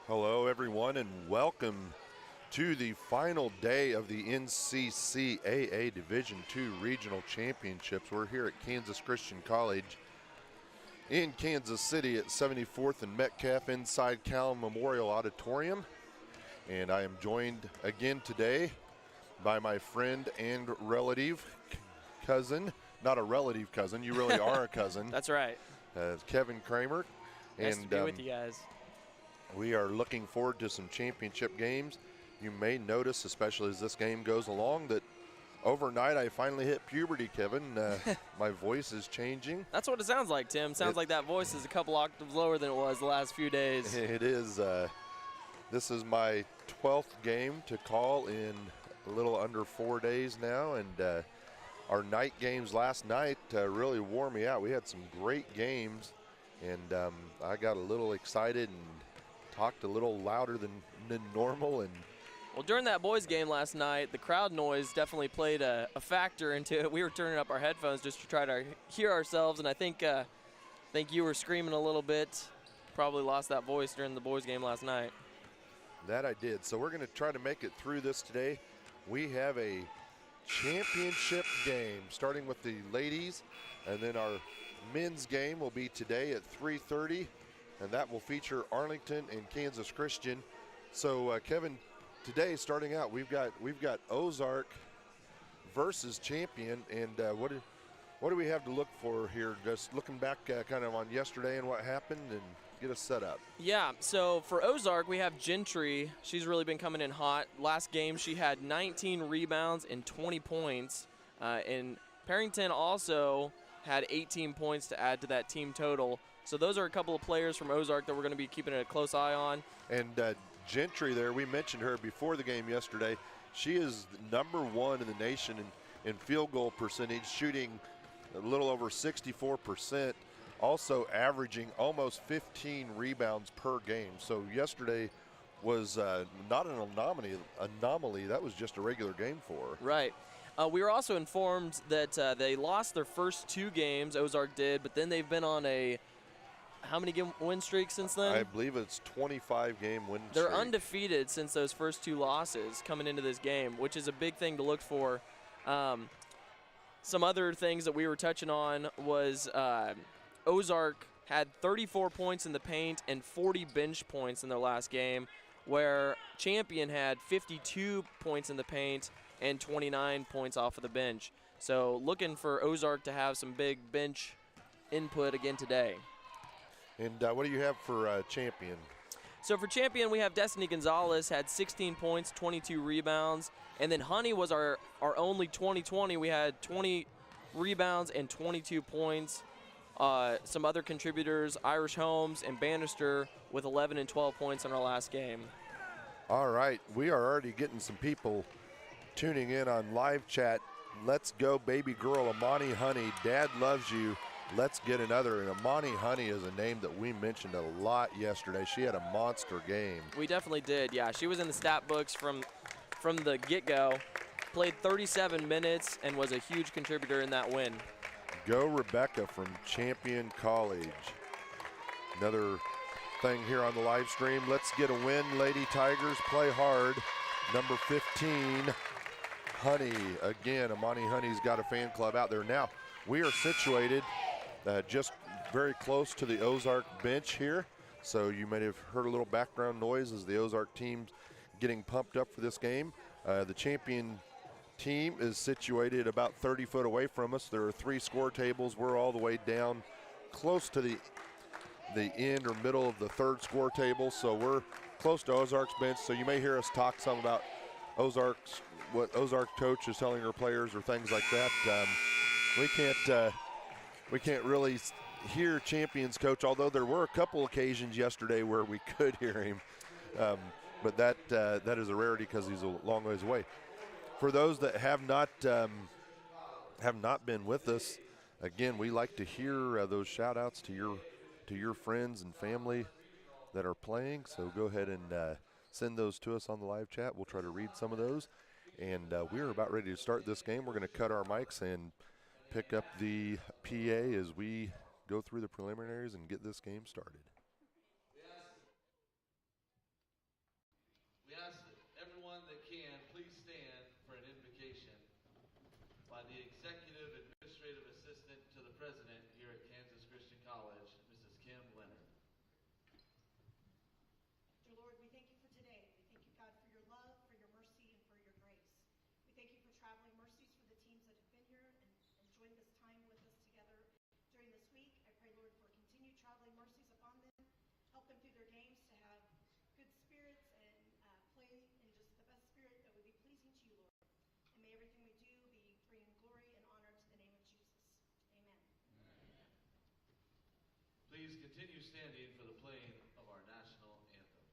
Hello, everyone, and welcome to the final day of the NCCAA Division II Regional Championships. We're here at Kansas Christian College in Kansas City at 74th and Metcalf inside Callum Memorial Auditorium. And I am joined again today by my friend and relative cousin. Not a relative cousin, you really are a cousin. That's right. Kevin Kramer. Nice to be with you guys. We are looking forward to some championship games. You may notice, especially as this game goes along, that overnight I finally hit puberty, Kevin. My voice is changing. That's what it sounds like, Tim. Sounds like that voice is a couple octaves lower than it was the last few days. It is. This is my 12th game to call in a little under 4 days now, and our night games last night really wore me out. We had some great games, and I got a little excited and talked a little louder than normal. And well, during that boys game last night, the crowd noise definitely played a factor into it. We were turning up our headphones just to try to hear ourselves, and I think you were screaming a little bit. Probably lost that voice during the boys game last night. That I did. So we're going to try to make it through this today. We have a championship game starting with the ladies, and then our men's game will be today at 3:30. And that will feature Arlington and Kansas Christian. So, Kevin, today starting out, we've got Ozark versus Champion, and what do we have to look for here? Just looking back kind of on yesterday and what happened, and get us set up. Yeah. So for Ozark, we have Gentry. She's really been coming in hot. Last game, she had 19 rebounds and 20 points. And Parrington also had 18 points to add to that team total. So those are a couple of players from Ozark that we're going to be keeping a close eye on. And Gentry there, we mentioned her before the game yesterday. She is number one in the nation in field goal percentage, shooting a little over 64%, also averaging almost 15 rebounds per game. So yesterday was not an anomaly. That was just a regular game for her. Right. We were also informed that they lost their first two games, Ozark did, but then they've been on a how many game win streak since then? I believe it's 25-game win streak. They're undefeated since those first two losses coming into this game, which is a big thing to look for. Some other things that we were touching on was Ozark had 34 points in the paint and 40 bench points in their last game, where Champion had 52 points in the paint and 29 points off of the bench. So looking for Ozark to have some big bench input again today. And what do you have for Champion? So for Champion, we have Destiny Gonzalez, had 16 points, 22 rebounds. And then Honey was our only 20-20. We had 20 rebounds and 22 points. Some other contributors, Irish Holmes and Bannister, with 11 and 12 points in our last game. All right, we are already getting some people tuning in on live chat. Let's go, baby girl, Amani Honey. Dad loves you. Let's get another. And Amani Honey is a name that we mentioned a lot yesterday. She had a monster game. We definitely did, yeah. She was in the stat books from the get-go. Played 37 minutes and was a huge contributor in that win. Go Rebecca from Champion College. Another thing here on the live stream. Let's get a win, Lady Tigers. Play hard. Number 15, Honey. Again, Amani Honey's got a fan club out there. Now, we are situated just very close to the Ozark bench here. So you may have heard a little background noise as the Ozark team's getting pumped up for this game. The Champion team is situated about 30 foot away from us. There are 3 score tables. We're all the way down close to the end or middle of the 3rd score table. So we're close to Ozark's bench. So you may hear us talk some about what Ozark coach is telling her players or things like that. We can't really hear Champion's coach, although there were a couple occasions yesterday where we could hear him. But that is a rarity because he's a long ways away. For those that have not been with us, again, we like to hear those shout-outs to your friends and family that are playing. So go ahead and send those to us on the live chat. We'll try to read some of those. And we're about ready to start this game. We're going to cut our mics and pick up the PA as we go through the preliminaries and get this game started. Executive Administrative Assistant to the President here at Kansas Christian College, Mrs. Kim Leonard. Dear Lord, we thank you for today. We thank you, God, for your love, for your mercy, and for your grace. We thank you for traveling mercies for the teams that have been here and enjoyed this time with us together during this week. I pray, Lord, for continued traveling mercies upon them. Help them through their games to have good spirits and play in just the best spirit that would be pleasing to you, Lord. And may everything we do be bringing glory and honor to the name of Jesus. Amen. Please continue standing for the playing of our national anthem.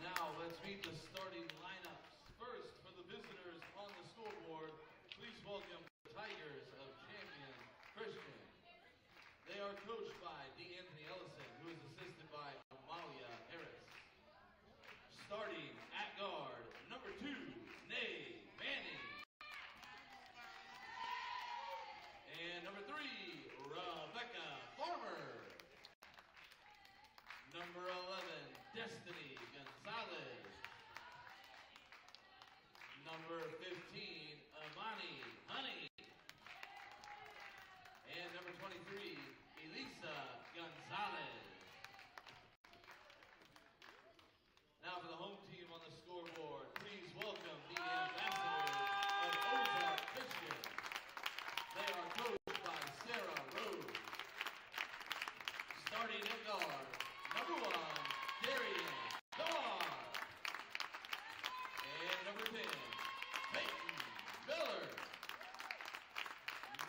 Now let's meet the starting lineups. First, for the visitors on the scoreboard, please welcome the Tigers of Champion Christian. They are coached by D. Anthony Ellison, who is assisted by Amalia Harris. Starting at guard, number 2, Nay Manning. And number 3, Rebecca Farmer. Number 11, Destiny Gonzalez. Number 15, Amani Honey. And number 23, Elisa Gonzalez. Now for the home team on the scoreboard, please welcome the ambassadors of Ozark Christian. They are coached by Sarah Rose. Starting at guard, number 1, Darian Dar. And number 10, Peyton Miller.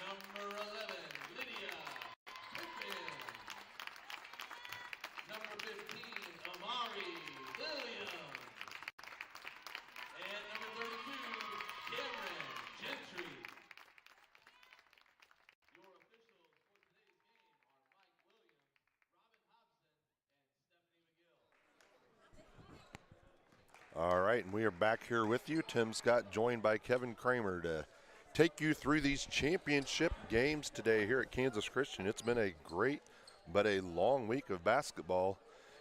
Number 11, Lydia Pippin. Number 15, Amari Williams. And number 32, Cameron Gentry. Your officials for today's game are Mike Williams, Robin Hobson, and Stephanie McGill. All right, and we are back here with you. Tim Scott joined by Kevin Kramer to take you through these championship games today here at Kansas Christian. It's been a great but a long week of basketball,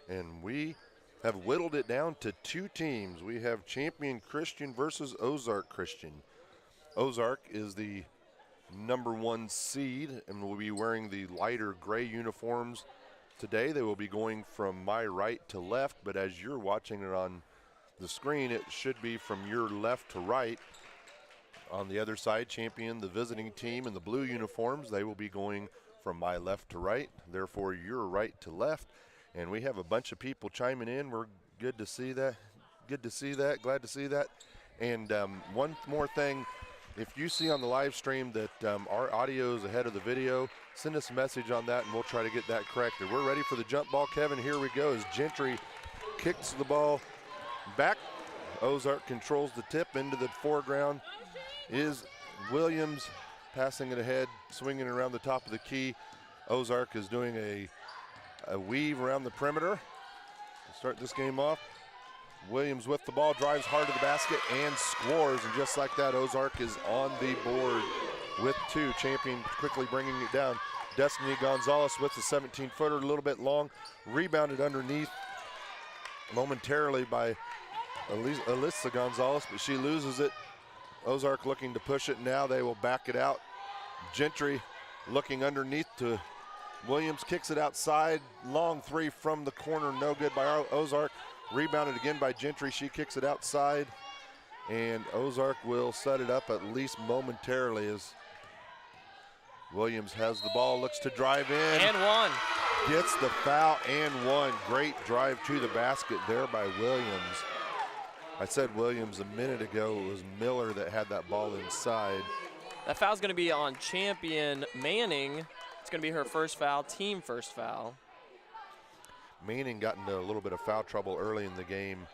and we have whittled it down to 2 teams. We have Champion Christian versus Ozark Christian. Ozark is the number 1 seed and will be wearing the lighter gray uniforms today. They will be going from my right to left, but as you're watching it on the screen, it should be from your left to right. On the other side, Champion, the visiting team in the blue uniforms, they will be going from my left to right, therefore your right to left. And we have a bunch of people chiming in. We're good to see that. Good to see that. Glad to see that. And one more thing, if you see on the live stream that our audio is ahead of the video, send us a message on that and we'll try to get that corrected. We're ready for the jump ball, Kevin. Here we go as Gentry kicks the ball back. Ozark controls the tip into the foreground. Is Williams passing it ahead, swinging around the top of the key. Ozark is doing a weave around the perimeter to start this game off. Williams with the ball, drives hard to the basket and scores. And just like that, Ozark is on the board with 2. Champion quickly bringing it down. Destiny Gonzalez with the 17-footer, a little bit long. Rebounded underneath momentarily by Alyssa Gonzalez, but she loses it. Ozark looking to push it now. They will back it out. Gentry looking underneath to Williams, kicks it outside. Long three from the corner, no good by Ozark. Rebounded again by Gentry. She kicks it outside, and Ozark will set it up at least momentarily as Williams has the ball, looks to drive in. And one. Gets the foul and one. Great drive to the basket there by Williams. I said Williams a minute ago. It was Miller that had that ball inside. That foul's going to be on champion Manning. It's going to be her first foul, team first foul. Manning got into a little bit of foul trouble early in the game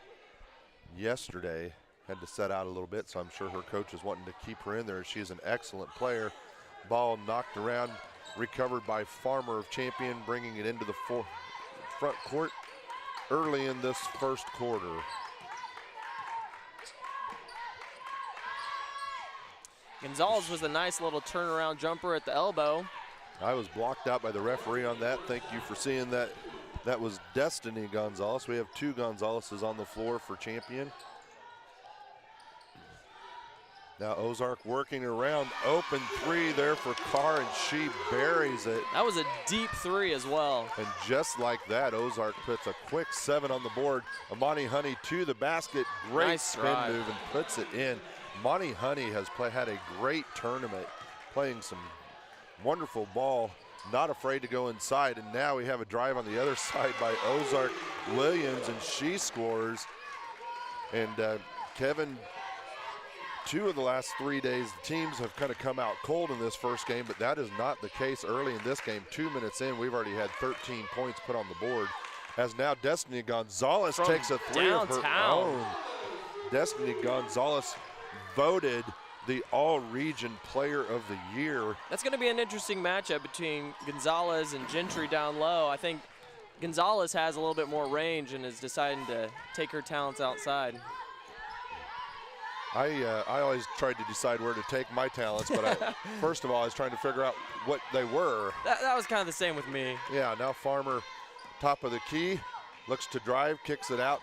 yesterday. Had to set out a little bit, so I'm sure her coach is wanting to keep her in there. She's an excellent player. Ball knocked around, recovered by Farmer of Champion, bringing it into the front court early in this first quarter. Gonzalez was a nice little turnaround jumper at the elbow. I was blocked out by the referee on that. Thank you for seeing that. That was Destiny Gonzalez. We have two Gonzalez's on the floor for Champion. Now Ozark working around, open three there for Carr, and she buries it. That was a deep three as well. And just like that, Ozark puts a quick 7 on the board. Amani Honey to the basket, great Nice spin drive. move and puts it in. Amani Honey has had a great tournament, playing some wonderful ball, not afraid to go inside, and now we have a drive on the other side by Ozark Williams, and she scores. And Kevin, 2 of the last 3 days, the teams have kind of come out cold in this first game, but that is not the case early in this game. 2 minutes in, we've already had 13 points put on the board, as now Destiny Gonzalez From takes a 3 of her downtown. own. Destiny Gonzalez voted the All-Region Player of the Year. That's going to be an interesting matchup between Gonzalez and Gentry down low. I think Gonzalez has a little bit more range and is deciding to take her talents outside. I always tried to decide where to take my talents, but first of all, I was trying to figure out what they were. That was kind of the same with me. Yeah, now Farmer, top of the key, looks to drive, kicks it out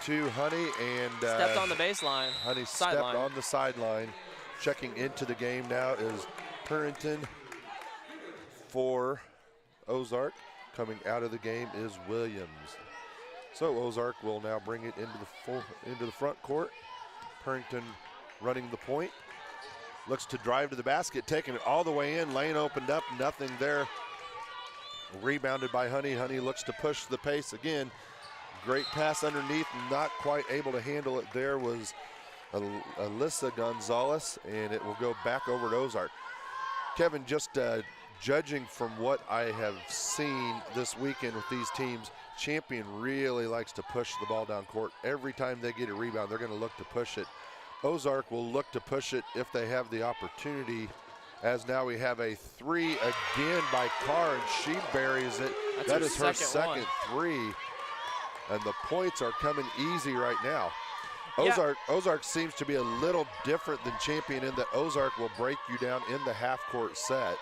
to Honey, and Stepped on the baseline. Honey stepped Sideline. on the sideline. Checking into the game now is Purrington for Ozark. Coming out of the game is Williams. So Ozark will now bring it into the front court. Purrington running the point. Looks to drive to the basket, taking it all the way in. Lane opened up, nothing there. Rebounded by Honey. Honey looks to push the pace again. Great pass underneath, not quite able to handle it. There was Alyssa Gonzalez, and it will go back over to Ozark. Kevin, just judging from what I have seen this weekend with these teams, Champion really likes to push the ball down court. Every time they get a rebound, they're going to look to push it. Ozark will look to push it if they have the opportunity, as now we have a 3 again by Carr, and she buries it. That is her second 3. And the points are coming easy right now. Ozark seems to be a little different than Champion in that Ozark will break you down in the half-court set.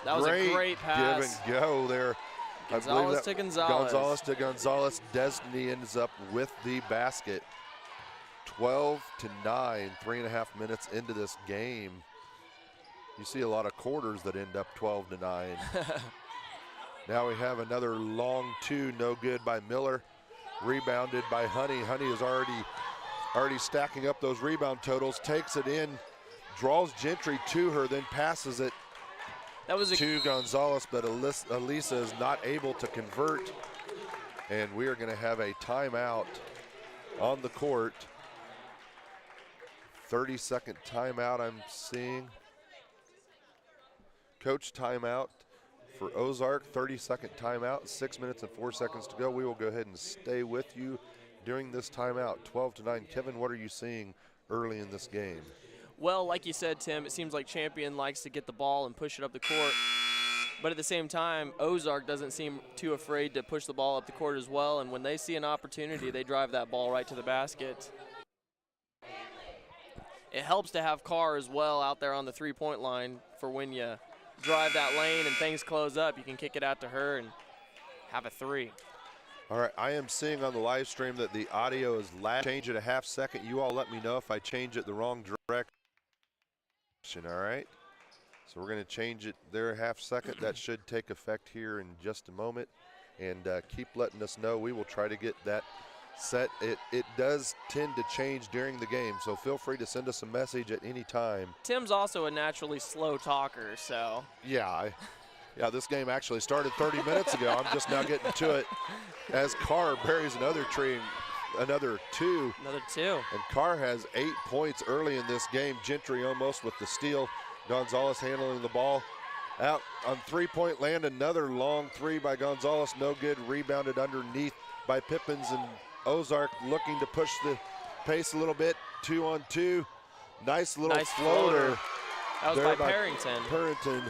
That was a great pass. Give and go there. Gonzalez to Gonzalez. Gonzalez to Gonzalez. Destiny ends up with the basket. 12-9, 3.5 minutes into this game. You see a lot of quarters that end up 12-9. Now we have another long 2, no good by Miller. Rebounded by Honey. Honey is already stacking up those rebound totals. Takes it in, draws Gentry to her, then passes it to Gonzalez, but Elisa is not able to convert. And we are going to have a timeout on the court. 30-second timeout I'm seeing. Coach timeout for Ozark, 30-second timeout, 6 minutes and 4 seconds to go. We will go ahead and stay with you during this timeout. 12-9. Kevin, what are you seeing early in this game? Well, like you said, Tim, it seems like Champion likes to get the ball and push it up the court. But at the same time, Ozark doesn't seem too afraid to push the ball up the court as well. And when they see an opportunity, they drive that ball right to the basket. It helps to have Carr as well out there on the three-point line for when you drive that lane and things close up. You can kick it out to her and have a 3. All right, I am seeing on the live stream that the audio is lag. Change it a half second. You all let me know if I change it the wrong direction, all right? So we're going to change it there a half second. That should take effect here in just a moment. And keep letting us know. We will try to get that set. It does tend to change during the game, so feel free to send us a message at any time. Tim's also a naturally slow talker, so. Yeah, yeah, this game actually started 30 minutes ago. I'm just now getting to it as Carr buries another tree, another two. Another two. And Carr has 8 points early in this game. Gentry almost with the steal. Gonzalez handling the ball. Out on three-point land, another long three by Gonzalez. No good, rebounded underneath by Pippins, and Ozark looking to push the pace a little bit. 2-on-2. Nice floater. That was by Parrington.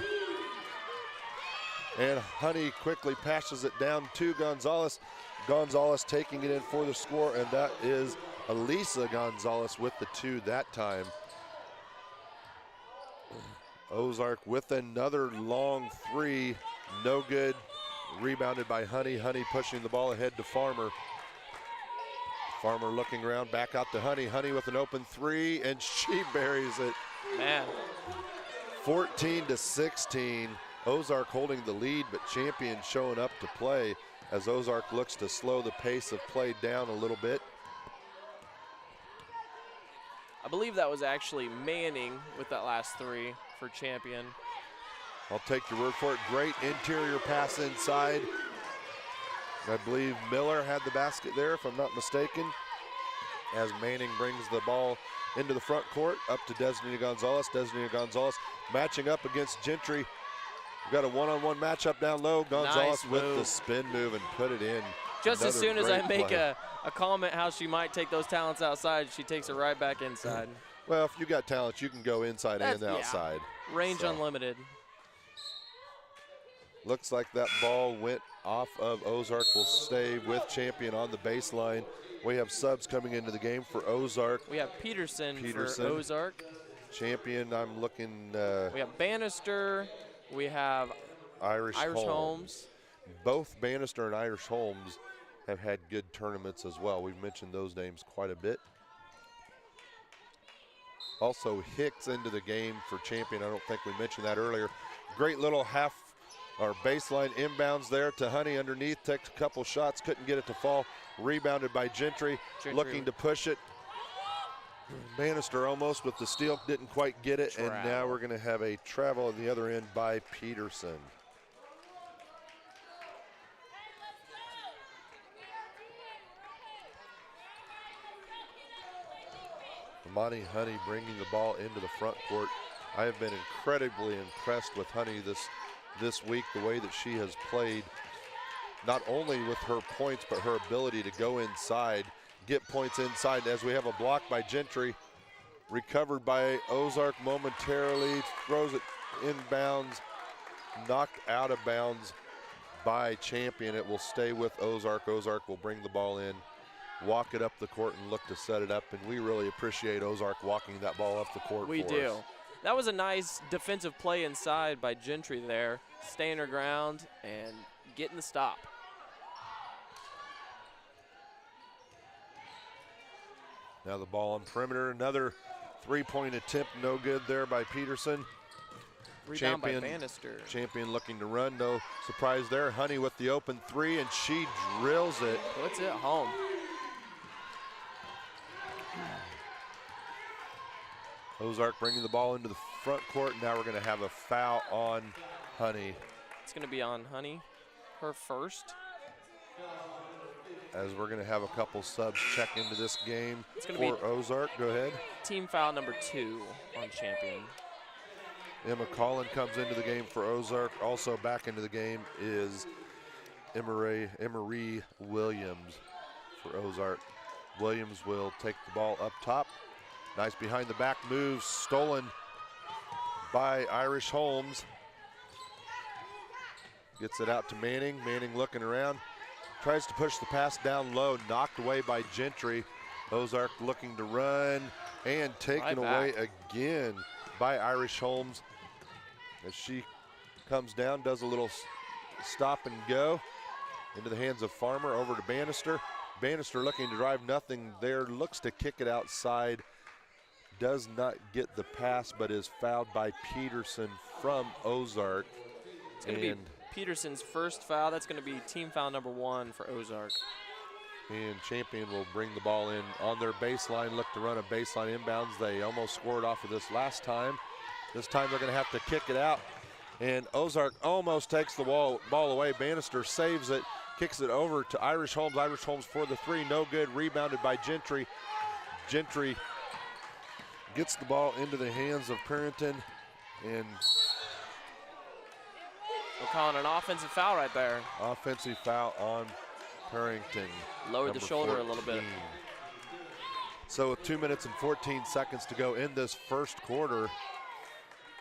And Honey quickly passes it down to Gonzalez. Gonzalez taking it in for the score, and that is Elisa Gonzalez with the two that time. Ozark with another long three, no good. Rebounded by Honey. Honey pushing the ball ahead to Farmer. Farmer looking around, back out to Honey. Honey with an open three, and she buries it. Man. 14-16. Ozark holding the lead, but Champion showing up to play as Ozark looks to slow the pace of play down a little bit. I believe that was actually Manning with that last three for Champion. I'll take your word for it. Great interior pass inside. I believe Miller had the basket there, if I'm not mistaken, as Manning brings the ball into the front court, up to Desnita Gonzalez. Desnita Gonzalez matching up against Gentry. We've got a one-on-one matchup down low. Gonzalez Nice with move. the spin move and put it in. Just as soon as I Another make great play. a comment how she might take those talents outside, she takes it right back inside. Well, if you got talent, you can go inside and Yeah. outside. Range So. unlimited. Looks like that ball went off of Ozark. Will stay with Champion on the baseline. We have subs coming into the game for Ozark. We have Peterson. For Ozark. Champion, I'm looking. We have Bannister. We have Irish Holmes. Both Bannister and Irish Holmes have had good tournaments as well. We've mentioned those names quite a bit. Also Hicks into the game for Champion. I don't think we mentioned that earlier. Great little half or baseline inbounds there to Honey underneath. Takes a couple shots, couldn't get it to fall. Rebounded by Gentry. Looking to push it. Bannister almost with the steal, didn't quite get it. And now we're going to have a travel on the other end by Peterson. Monty Honey bringing the ball into the front court. I have been incredibly impressed with Honey this week, the way that she has played, not only with her points, but her ability to go inside, get points inside. As we have a block by Gentry, recovered by Ozark momentarily, throws it inbounds, knocked out of bounds by Champion. It will stay with Ozark. Ozark will bring the ball in, walk it up the court, and look to set it up. And we really appreciate Ozark walking that ball up the court. We for do. us. That was a nice defensive play inside by Gentry there, staying her ground and getting the stop. Now the ball on perimeter. Another three-point attempt, no good there by Peterson. Rebound by Bannister. Champion looking to run, no surprise there. Honey with the open three, and she drills it. Puts it home. Ozark bringing the ball into the front court. Now we're going to have a foul on Honey. It's going to be on Honey, her first. As we're going to have a couple subs check into this game It's gonna for be Ozark. Go ahead. Team foul number 2 on Champion. Emma Collin comes into the game for Ozark. Also back into the game is Emery Williams for Ozark. Williams will take the ball up top. Nice behind the back move, stolen by Irish Holmes. Gets it out to Manning. Manning looking around. Tries to push the pass down low, knocked away by Gentry. Ozark looking to run and taken away again by Irish Holmes. As she comes down, does a little stop and go. Into the hands of Farmer, over to Bannister. Bannister looking to drive, nothing there, looks to kick it outside. Does not get the pass, but is fouled by Peterson from Ozark. It's going to be Peterson's first foul. That's going to be team foul number 1 for Ozark. And Champion will bring the ball in on their baseline, look to run a baseline inbounds. They almost scored off of this last time. This time they're going to have to kick it out. And Ozark almost takes the ball away. Bannister saves it, kicks it over to Irish Holmes. Irish Holmes for the 3, no good. Rebounded by Gentry. Gentry gets the ball into the hands of Parrington, and we're calling an offensive foul right there. Offensive foul on Parrington. Lowered the shoulder 14. A little bit. So with 2 minutes and 14 seconds to go in this first quarter,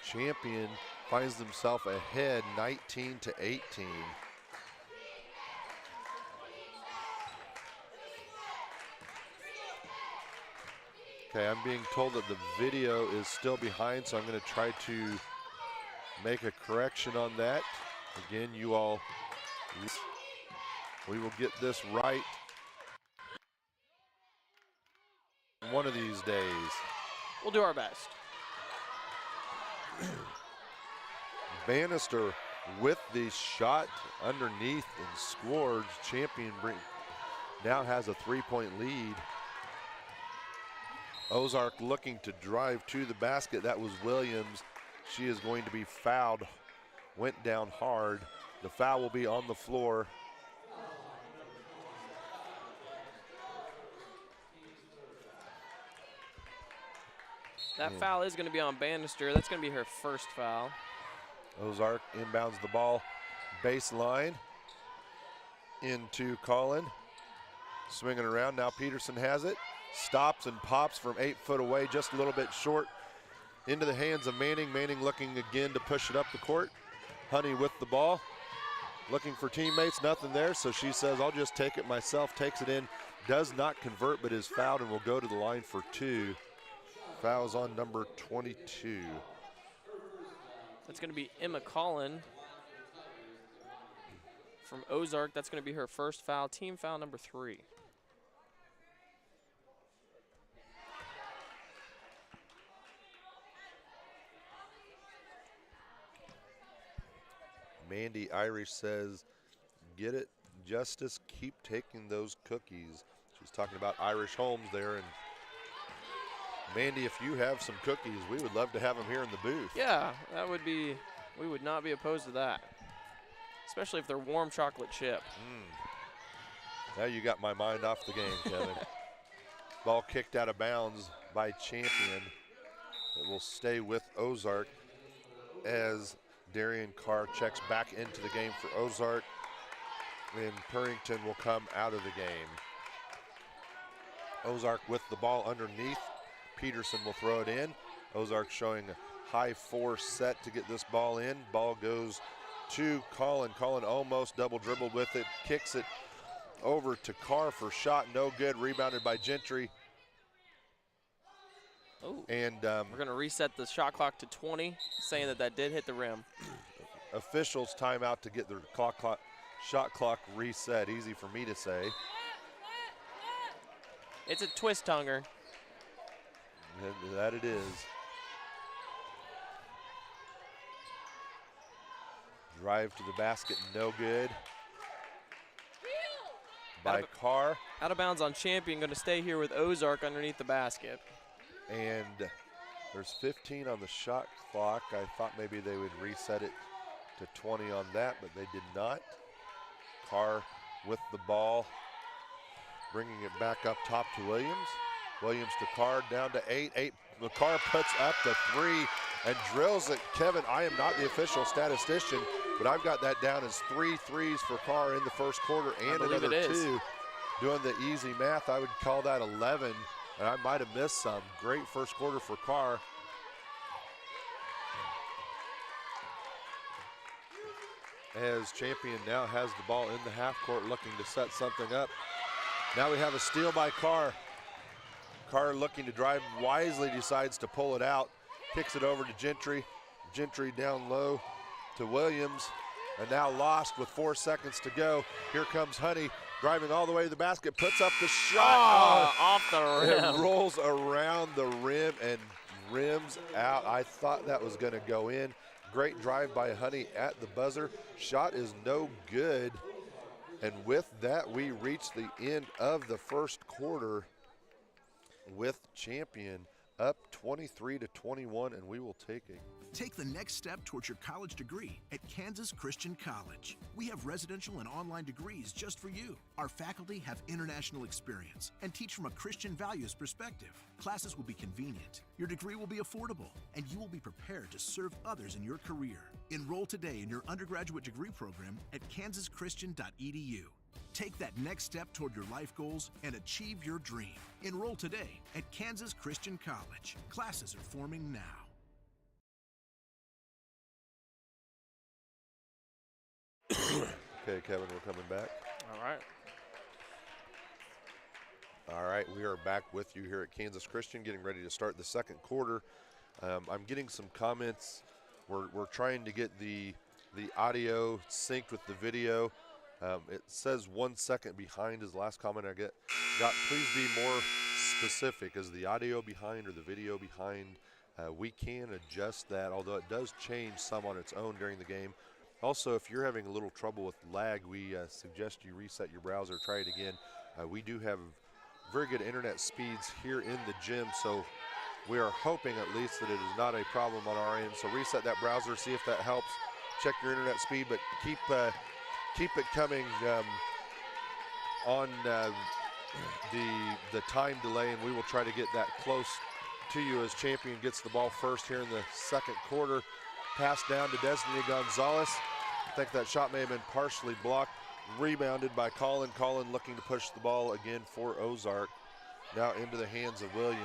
Champion finds themselves ahead 19-18. Okay, I'm being told that the video is still behind, so I'm going to try to make a correction on that. Again, you all, we will get this right one of these days. We'll do our best. Bannister with the shot underneath and scores. Champion now has a 3-point lead. Ozark looking to drive to the basket. That was Williams. She is going to be fouled. Went down hard. The foul will be on the floor. That foul is going to be on Bannister. That's going to be her first foul. Ozark inbounds the ball baseline into Collin. Swinging around, now Peterson has it. Stops and pops from 8 foot away, just a little bit short. Into the hands of Manning. Manning looking again to push it up the court. Honey with the ball. Looking for teammates, nothing there, so she says, I'll just take it myself. Takes it in, does not convert, but is fouled and will go to the line for 2. Fouls on number 22. That's going to be Emma Collin from Ozark. That's going to be her first foul, team foul number 3. Mandy Irish says, get it, Justice, keep taking those cookies. She's talking about Irish Holmes there. And Mandy, if you have some cookies, we would love to have them here in the booth. Yeah, that would be, we would not be opposed to that. Especially if they're warm chocolate chip. Now you got my mind off the game, Kevin. Ball kicked out of bounds by Champion. It will stay with Ozark as Darian Carr checks back into the game for Ozark, and Purrington will come out of the game. Ozark with the ball underneath. Peterson will throw it in. Ozark showing a high 4 set to get this ball in. Ball goes to Collin. Collin almost double dribbled with it, kicks it over to Carr for shot, no good. Rebounded by Gentry. Ooh. And we're going to reset the shot clock to 20, saying that did hit the rim. Officials timeout to get the shot clock reset. Easy for me to say. It's a twist-tonger. That it is. Drive to the basket, no good. By Carr. Out of bounds on Champion, going to stay here with Ozark underneath the basket. And there's 15 on the shot clock. I thought maybe they would reset it to 20 on that, but they did not. Carr with the ball, bringing it back up top to Williams. Williams to Carr, down to 8. Carr puts up the 3 and drills it. Kevin, I am not the official statistician, but I've got that down as 3 threes for Carr in the first quarter and another 2. Doing the easy math, I would call that 11, and I might have missed some. Great first quarter for Carr. As Champion now has the ball in the half court looking to set something up. Now we have a steal by Carr. Carr looking to drive wisely, decides to pull it out. Kicks it over to Gentry. Gentry down low to Williams. and now lost with 4 seconds to go. Here comes Honey driving all the way to the basket, puts up the shot. Off the rim. It rolls around the rim and rims out. I thought that was going to go in. Great drive by Honey at the buzzer. Shot is no good. And with that, we reach the end of the first quarter with Champion up 23-21, and we will take a Take the next step towards your college degree at Kansas Christian College. We have residential and online degrees just for you. Our faculty have international experience and teach from a Christian values perspective. Classes will be convenient, your degree will be affordable, and you will be prepared to serve others in your career. Enroll today in your undergraduate degree program at kansaschristian.edu. Take that next step toward your life goals and achieve your dream. Enroll today at Kansas Christian College. Classes are forming now. Okay, Kevin, we're coming back. All right. All right, we are back with you here at Kansas Christian, getting ready to start the second quarter. I'm getting some comments. We're trying to get the audio synced with the video. It says 1 second behind is the last comment I got. Please be more specific. Is the audio behind or the video behind? We can adjust that, although it does change some on its own during the game. Also, if you're having a little trouble with lag, we suggest you reset your browser, try it again. We do have very good internet speeds here in the gym, so we are hoping at least that it is not a problem on our end. So reset that browser, see if that helps. Check your internet speed, but keep it coming on the time delay, and we will try to get that close to you as Champion gets the ball first here in the second quarter. Pass down to Destiny Gonzalez. I think that shot may have been partially blocked. Rebounded by Colin. Colin looking to push the ball again for Ozark. Now into the hands of Williams.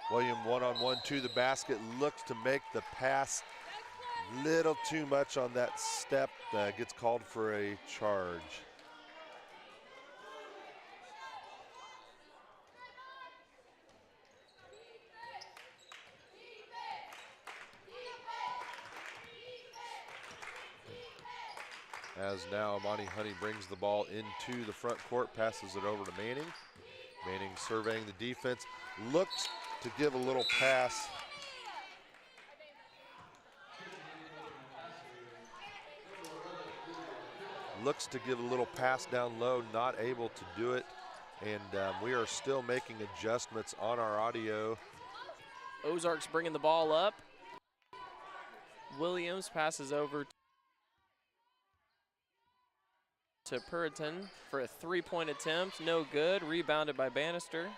William one-on-one to the basket. Looks to make the pass. Little too much on that step. Gets called for a charge. As now Amani Honey brings the ball into the front court, passes it over to Manning. Manning surveying the defense, looks to give a little pass. Looks to give a little pass down low, not able to do it. And we are still making adjustments on our audio. Ozark's bringing the ball up. Williams passes over to Puritan for a three-point attempt. No good. Rebounded by Bannister.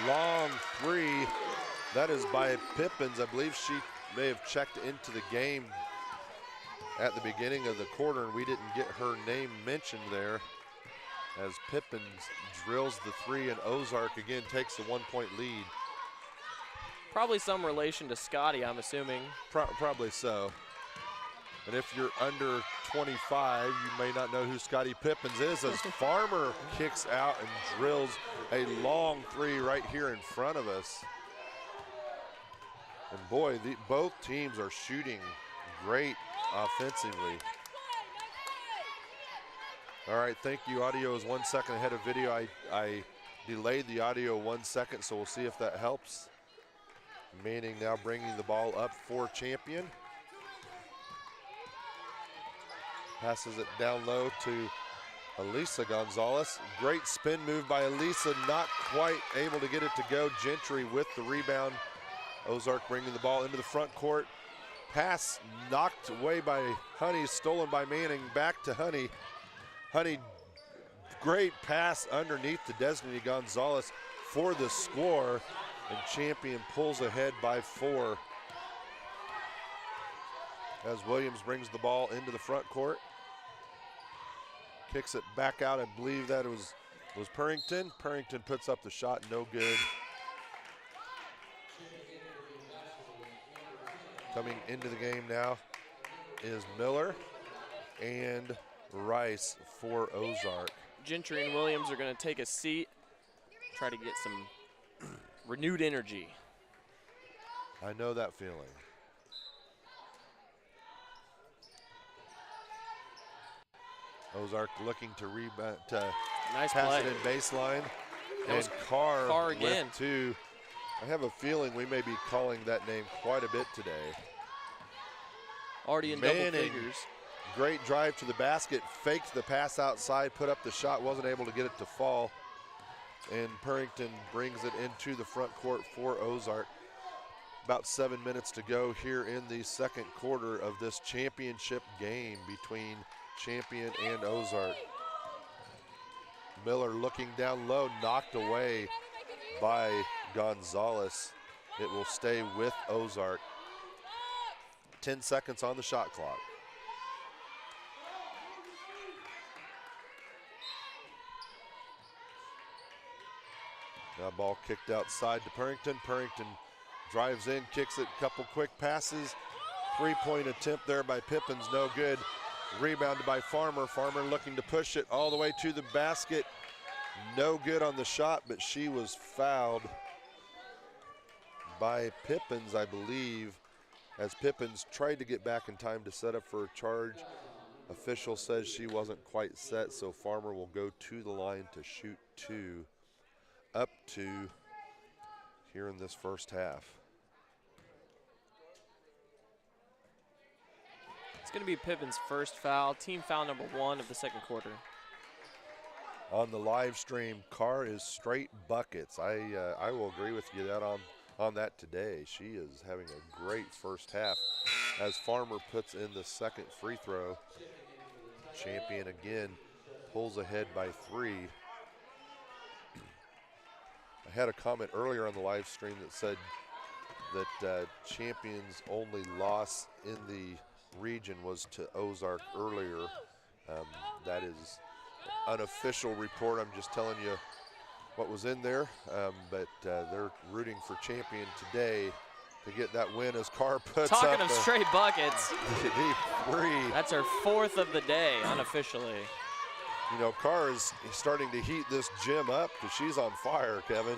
Long three. That is by Pippins. I believe she may have checked into the game at the beginning of the quarter, and we didn't get her name mentioned there, as Pippins drills the three, and Ozark again takes the 1-point lead. Probably some relation to Scotty, I'm assuming. Probably so. And if you're under 25, you may not know who Scotty Pippins is, as Farmer kicks out and drills a long three right here in front of us. And boy, both teams are shooting great offensively. All right, thank you. Audio is 1 second ahead of video. I delayed the audio 1 second, so we'll see if that helps. Manning now bringing the ball up for Champion. Passes it down low to Elisa Gonzalez. Great spin move by Elisa, not quite able to get it to go. Gentry with the rebound. Ozark bringing the ball into the front court. Pass knocked away by Honey, stolen by Manning, back to Honey. Honey, great pass underneath to Destiny Gonzalez for the score, and Champion pulls ahead by 4. As Williams brings the ball into the front court. Kicks it back out. I believe that was Purrington. Purrington puts up the shot, no good. Coming into the game now is Miller and Rice for Ozark. Gentry and Williams are going to take a seat, try to get some renewed energy. I know that feeling. Ozark looking to rebound, to Nice pass play. it in baseline. That was And Carr again. with two. I have a feeling we may be calling that name quite a bit today. Already in double Manning, figures. great drive to the basket, faked the pass outside, put up the shot, wasn't able to get it to fall. And Purrington brings it into the front court for Ozark. About 7 minutes to go here in the second quarter of this championship game between Champion and Ozark. Miller looking down low, knocked away by Gonzalez. It will stay with Ozark. 10 seconds on the shot clock. Now ball kicked outside to Purrington. Purrington drives in, kicks it, couple quick passes. Three-point attempt there by Pippins, no good. Rebounded by Farmer. Farmer looking to push it all the way to the basket. No good on the shot, but she was fouled by Pippins, I believe, as Pippins tried to get back in time to set up for a charge. Official says she wasn't quite set, so Farmer will go to the line to shoot two, up two here in this first half. It's going to be Pippin's first foul, team foul number 1 of the second quarter. On the live stream, Carr is straight buckets. I will agree with you that on that today. She is having a great first half as Farmer puts in the second free throw. Champion again pulls ahead by 3. I had a comment earlier on the live stream that said that Champion's only loss in the region was to Ozark earlier. That is unofficial report. I'm just telling you what was in there, but they're rooting for Champion today to get that win as Carr puts up Talking of straight buckets, deep three. that's her 4th of the day unofficially. You know, Carr is starting to heat this gym up because she's on fire, Kevin.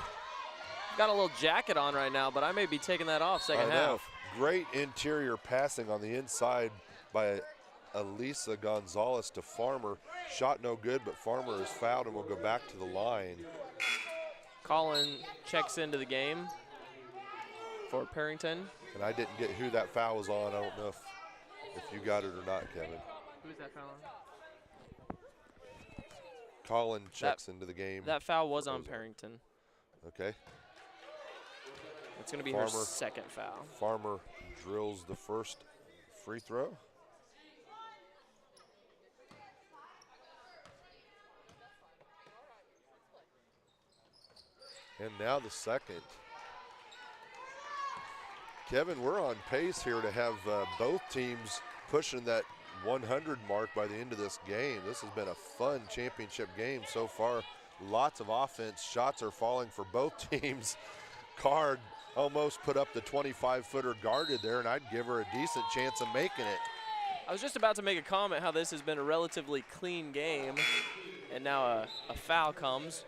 Got a little jacket on right now, but I may be taking that off second I know. half. Great interior passing on the inside by Elisa Gonzalez to Farmer. Shot no good, but Farmer is fouled and will go back to the line. Colin checks into the game for Purrington. And I didn't get who that foul was on. I don't know if you got it or not, Kevin. Who's that foul on? Colin checks into the game. That foul was on Purrington. Okay. It's going to be Farmer. her second foul. Farmer drills the first free throw. And now the second. Kevin, we're on pace here to have both teams pushing that 100 mark by the end of this game. This has been a fun championship game so far. Lots of offense. Shots are falling for both teams. Card almost put up the 25-footer guarded there, and I'd give her a decent chance of making it. I was just about to make a comment how this has been a relatively clean game, and now a foul comes.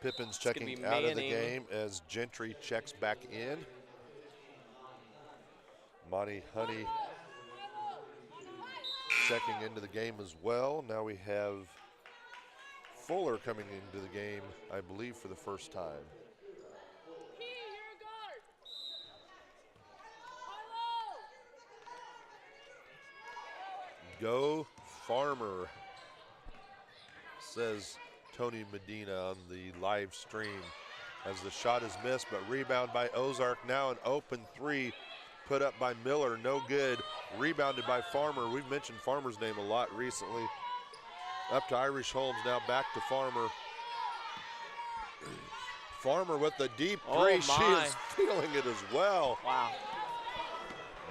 Pippin's gonna checking be out of the Manning. game as Gentry checks back in. Monty Honey checking into the game as well. Now we have Fuller coming into the game, I believe, for the first time. Go Farmer, says Tony Medina on the live stream as the shot is missed, but rebound by Ozark. Now an open three put up by Miller, no good. Rebounded by Farmer. We've mentioned Farmer's name a lot recently. Up to Irish Holmes, now back to Farmer. Farmer with the deep three. Oh, She my. is feeling it as well. Wow.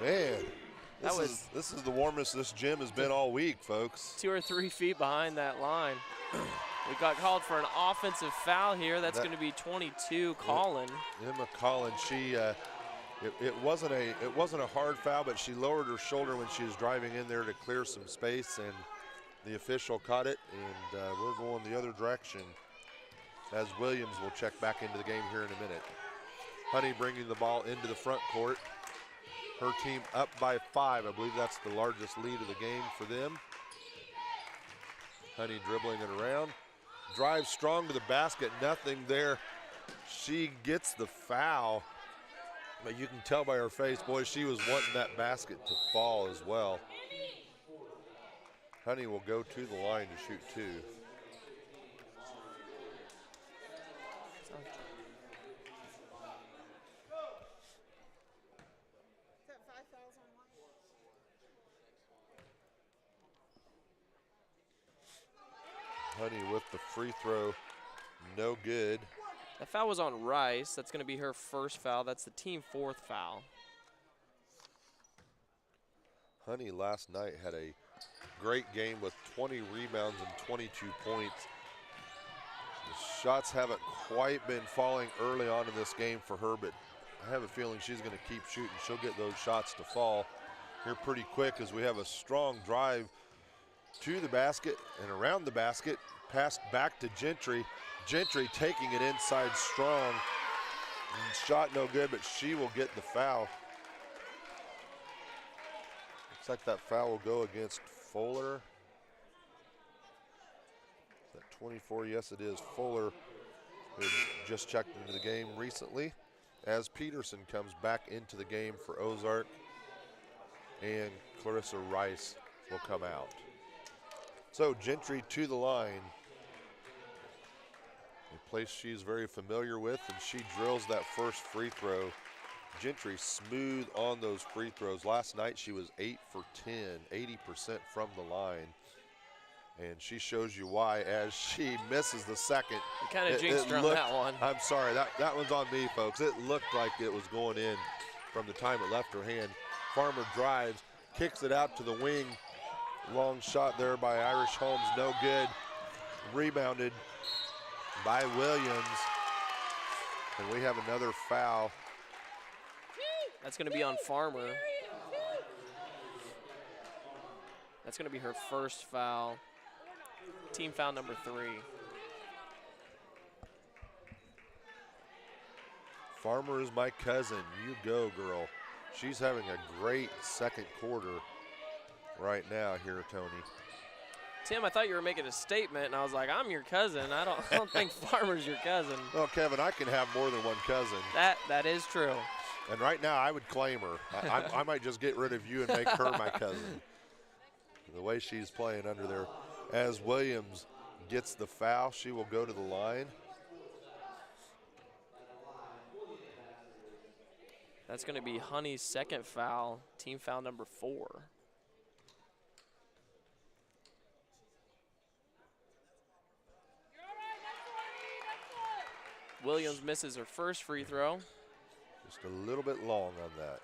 Man, That this is the warmest this gym has been all week, folks. 2 or 3 feet behind that line. We got called for an offensive foul here. That's going to be 22, Colin. Emma Collins, she it wasn't a hard foul, but she lowered her shoulder when she was driving in there to clear some space, and the official caught it, and we're going the other direction as Williams will check back into the game here in a minute. Honey bringing the ball into the front court. Her team up by 5. I believe that's the largest lead of the game for them. Honey dribbling it around. Drives strong to the basket, nothing there. She gets the foul, but you can tell by her face, boy, she was wanting that basket to fall as well. Honey will go to the line to shoot 2. Honey with the free throw, no good. That foul was on Rice. That's going to be her first foul. That's the team 4th foul. Honey last night had a great game with 20 rebounds and 22 points. The shots haven't quite been falling early on in this game for her, but I have a feeling she's going to keep shooting. She'll get those shots to fall here pretty quick as we have a strong drive to the basket and around the basket. Passed back to Gentry. Gentry taking it inside strong. Shot no good, but she will get the foul. Looks like that foul will go against Fuller. Is that 24? Yes, it is. Fuller, who just checked into the game recently, as Peterson comes back into the game for Ozark, and Clarissa Rice will come out. So Gentry to the line, a place she's very familiar with, and she drills that first free throw. Gentry smooth on those free throws. Last night she was 8 for 10, 80% from the line. And she shows you why as she misses the second. You kind of jinxed her on that one. I'm sorry, that one's on me, folks. It looked like it was going in from the time it left her hand. Farmer drives, kicks it out to the wing. Long shot there by Irish Holmes, no good. Rebounded by Williams. And we have another foul. That's going to be on Farmer. That's going to be her first foul. Team foul number 3. Farmer is my cousin. You go, girl. She's having a great second quarter right now here, Tony. Tim, I thought you were making a statement, and I was like, I'm your cousin. I don't think Farmer's your cousin. Well, Kevin, I can have more than one cousin. That is true. And right now, I would claim her. I might just get rid of you and make her my cousin. The way she's playing under there. As Williams gets the foul, she will go to the line. That's going to be Honey's second foul, team foul number 4. Williams misses her first free throw. Just a little bit long on that.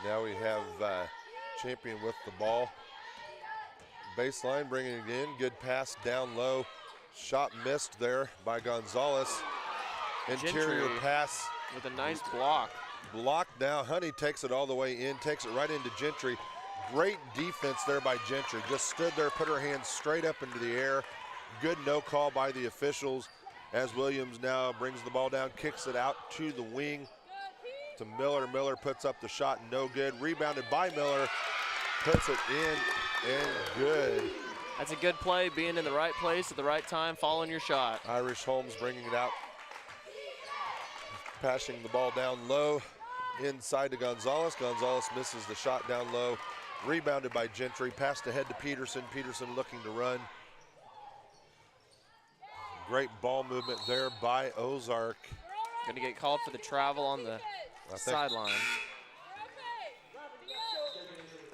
Now we have Champion with the ball. Baseline, bringing it in. Good pass down low. Shot missed there by Gonzalez. Interior Gentry pass. with a nice block. Blocked now. Honey takes it all the way in, takes it right into Gentry. Great defense there by Gentry. Just stood there, put her hands straight up into the air. Good no call by the officials as Williams now brings the ball down, kicks it out to the wing to Miller. Miller puts up the shot, no good. Rebounded by Miller, puts it in and good. That's a good play, being in the right place at the right time, following your shot. Irish Holmes bringing it out, passing the ball down low inside to Gonzalez. Gonzalez misses the shot down low. Rebounded by Gentry, passed ahead to Peterson. Peterson looking to run. Great ball movement there by Ozark. Going to get called for the travel on the sideline.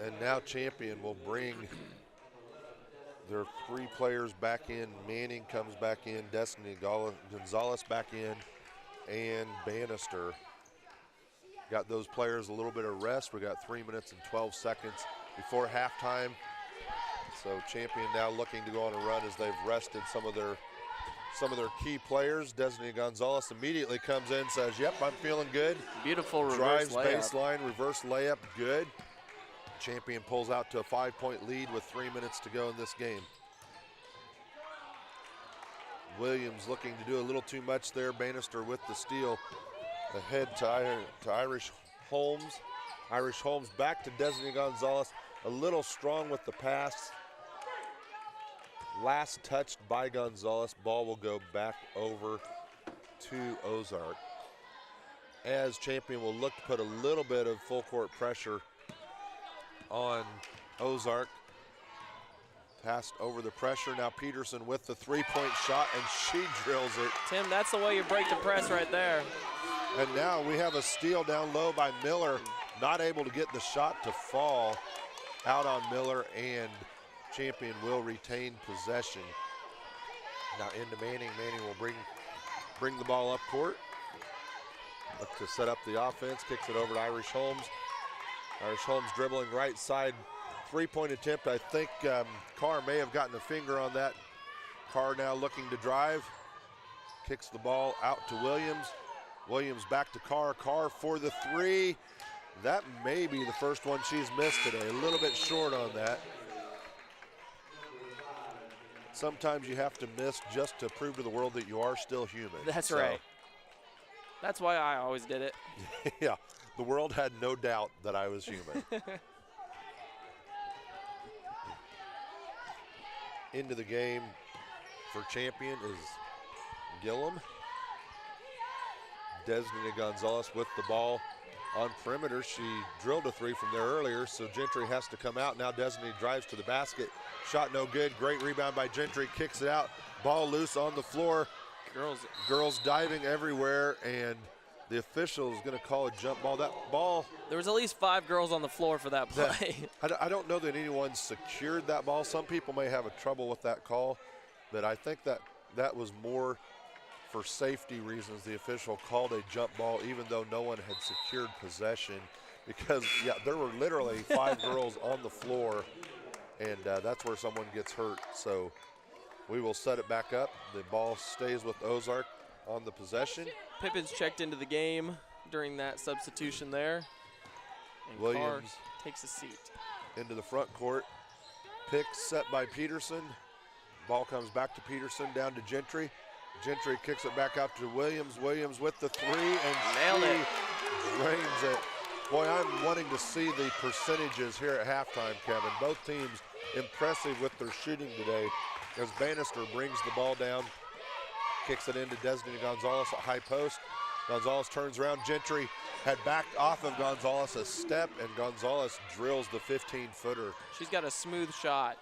And now Champion will bring their 3 players back in. Manning comes back in, Destiny Gonzalez back in, and Bannister. got those players a little bit of rest. We got 3 minutes and 12 seconds before halftime. So Champion now looking to go on a run as they've rested some of their key players. Destiny Gonzalez immediately comes in, says, yep, I'm feeling good. Beautiful reverse Drives layup. baseline, reverse layup, good. Champion pulls out to a 5-point lead with 3 minutes to go in this game. Williams looking to do a little too much there. Bannister with the steal. Ahead to Irish Holmes. Irish Holmes back to Destiny Gonzalez. A little strong with the pass. Last touched by Gonzalez. Ball will go back over to Ozark. As Champion will look to put a little bit of full court pressure on Ozark. Passed over the pressure. Now Peterson with the 3-point shot, and she drills it. Tim, that's the way you break the press right there. And now we have a steal down low by Miller. Not able to get the shot to fall. Out on Miller, and Champion will retain possession. Now into Manning. Manning will bring the ball up court. Look to set up the offense. Kicks it over to Irish Holmes. Irish Holmes dribbling right side. 3-point attempt. I think Carr may have gotten a finger on that. Carr now looking to drive. Kicks the ball out to Williams. Williams back to Carr. Carr for the 3. That may be the first one she's missed today. A little bit short on that. Sometimes you have to miss just to prove to the world that you are still human. That's right. That's why I always did it. Yeah, the world had no doubt that I was human. Into the game for Champion is Gillum. Destiny Gonzalez with the ball on perimeter. She drilled a 3 from there earlier, so Gentry has to come out. Now Destiny drives to the basket. Shot no good. Great rebound by Gentry. Kicks it out. Ball loose on the floor. Girls diving everywhere, and the official is going to call a jump ball. That ball. There was at least 5 girls on the floor for that play. I don't know that anyone secured that ball. Some people may have a trouble with that call, but I think that was more for safety reasons. The official called a jump ball even though no one had secured possession, because yeah, there were literally 5 girls on the floor, and that's where someone gets hurt. So we will set it back up. The ball stays with Ozark on the possession. Pippins checked into the game during that substitution there. And Williams Carr takes a seat. Into the front court. Pick set by Peterson. Ball comes back to Peterson, down to Gentry. Gentry kicks it back out to Williams. Williams with the 3, and nailed it. Drains it. Boy, I'm wanting to see the percentages here at halftime, Kevin. Both teams impressive with their shooting today, as Bannister brings the ball down, kicks it into Destiny Gonzalez at high post. Gonzalez turns around. Gentry had backed off of Gonzalez a step, and Gonzalez drills the 15-footer. She's got a smooth shot.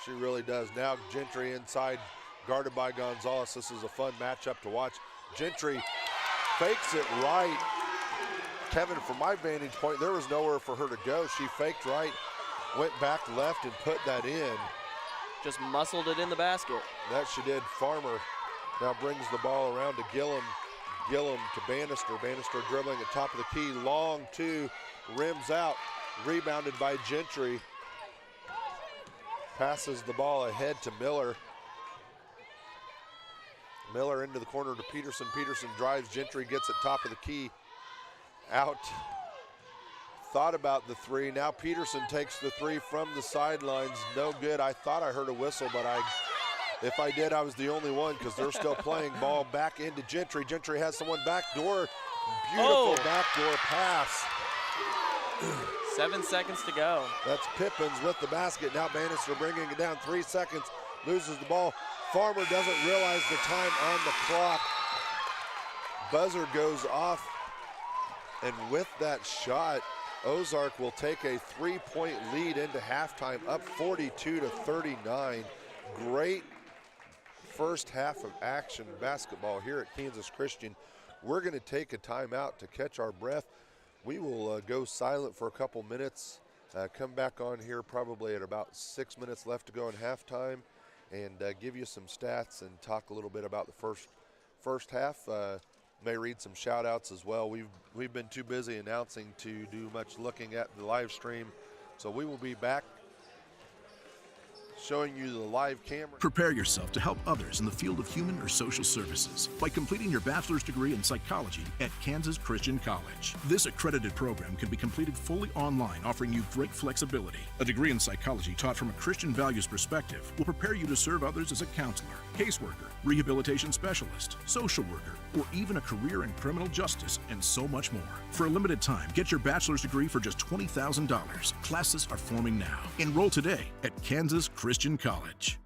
She really does. Now Gentry inside, guarded by Gonzalez. This is a fun matchup to watch. Gentry fakes it right. Kevin, from my vantage point, there was nowhere for her to go. She faked right, went back left, and put that in. Just muscled it in the basket. That she did. Farmer now brings the ball around to Gillum. Gillum to Bannister. Bannister dribbling at top of the key. Long 2, rims out. Rebounded by Gentry. Passes the ball ahead to Miller. Miller into the corner to Peterson. Peterson drives. Gentry gets at top of the key. Out. Thought about the 3. Now Peterson takes the 3 from the sidelines. No good. I thought I heard a whistle, but if I did, I was the only one, because they're still playing. Ball back into Gentry. Gentry has someone backdoor. Beautiful backdoor pass. 7 seconds to go. That's Pippins with the basket. Now Bannister bringing it down. 3 seconds. Loses the ball. Farmer doesn't realize the time on the clock. Buzzer goes off. And with that shot, Ozark will take a 3-point lead into halftime, up 42-39. Great first half of action basketball here at Kansas Christian. We're going to take a timeout to catch our breath. We will go silent for a couple minutes, come back on here probably at about 6 minutes left to go in halftime, and give you some stats and talk a little bit about the first half. may read some shout outs as well. We've been too busy announcing to do much looking at the live stream. So we will be back showing you the live camera. Prepare yourself to help others in the field of human or social services by completing your bachelor's degree in psychology at Kansas Christian College. This accredited program can be completed fully online, offering you great flexibility. A degree in psychology taught from a Christian values perspective will prepare you to serve others as a counselor, caseworker, rehabilitation specialist, social worker, or even a career in criminal justice, and so much more. For a limited time, get your bachelor's degree for just $20,000. Classes are forming now. Enroll today at Kansas Christian College.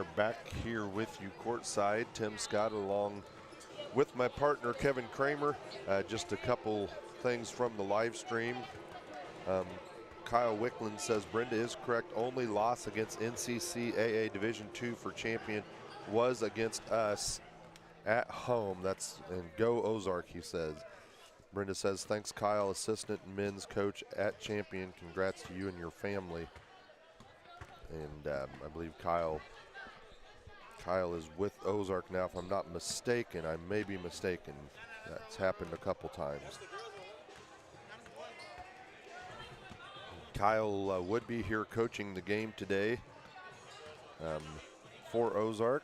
are back here with you courtside. Tim Scott along with my partner Kevin Kramer. Just a couple things from the live stream. Kyle Wickland says Brenda is correct. Only loss against NCCAA Division II for champion was against us at home. That's and go Ozark, he says. Brenda says, thanks Kyle, assistant men's coach at champion. Congrats to you and your family. And I believe Kyle is with Ozark now, if I'm not mistaken. I may be mistaken. That's happened a couple times. Kyle would be here coaching the game today for Ozark,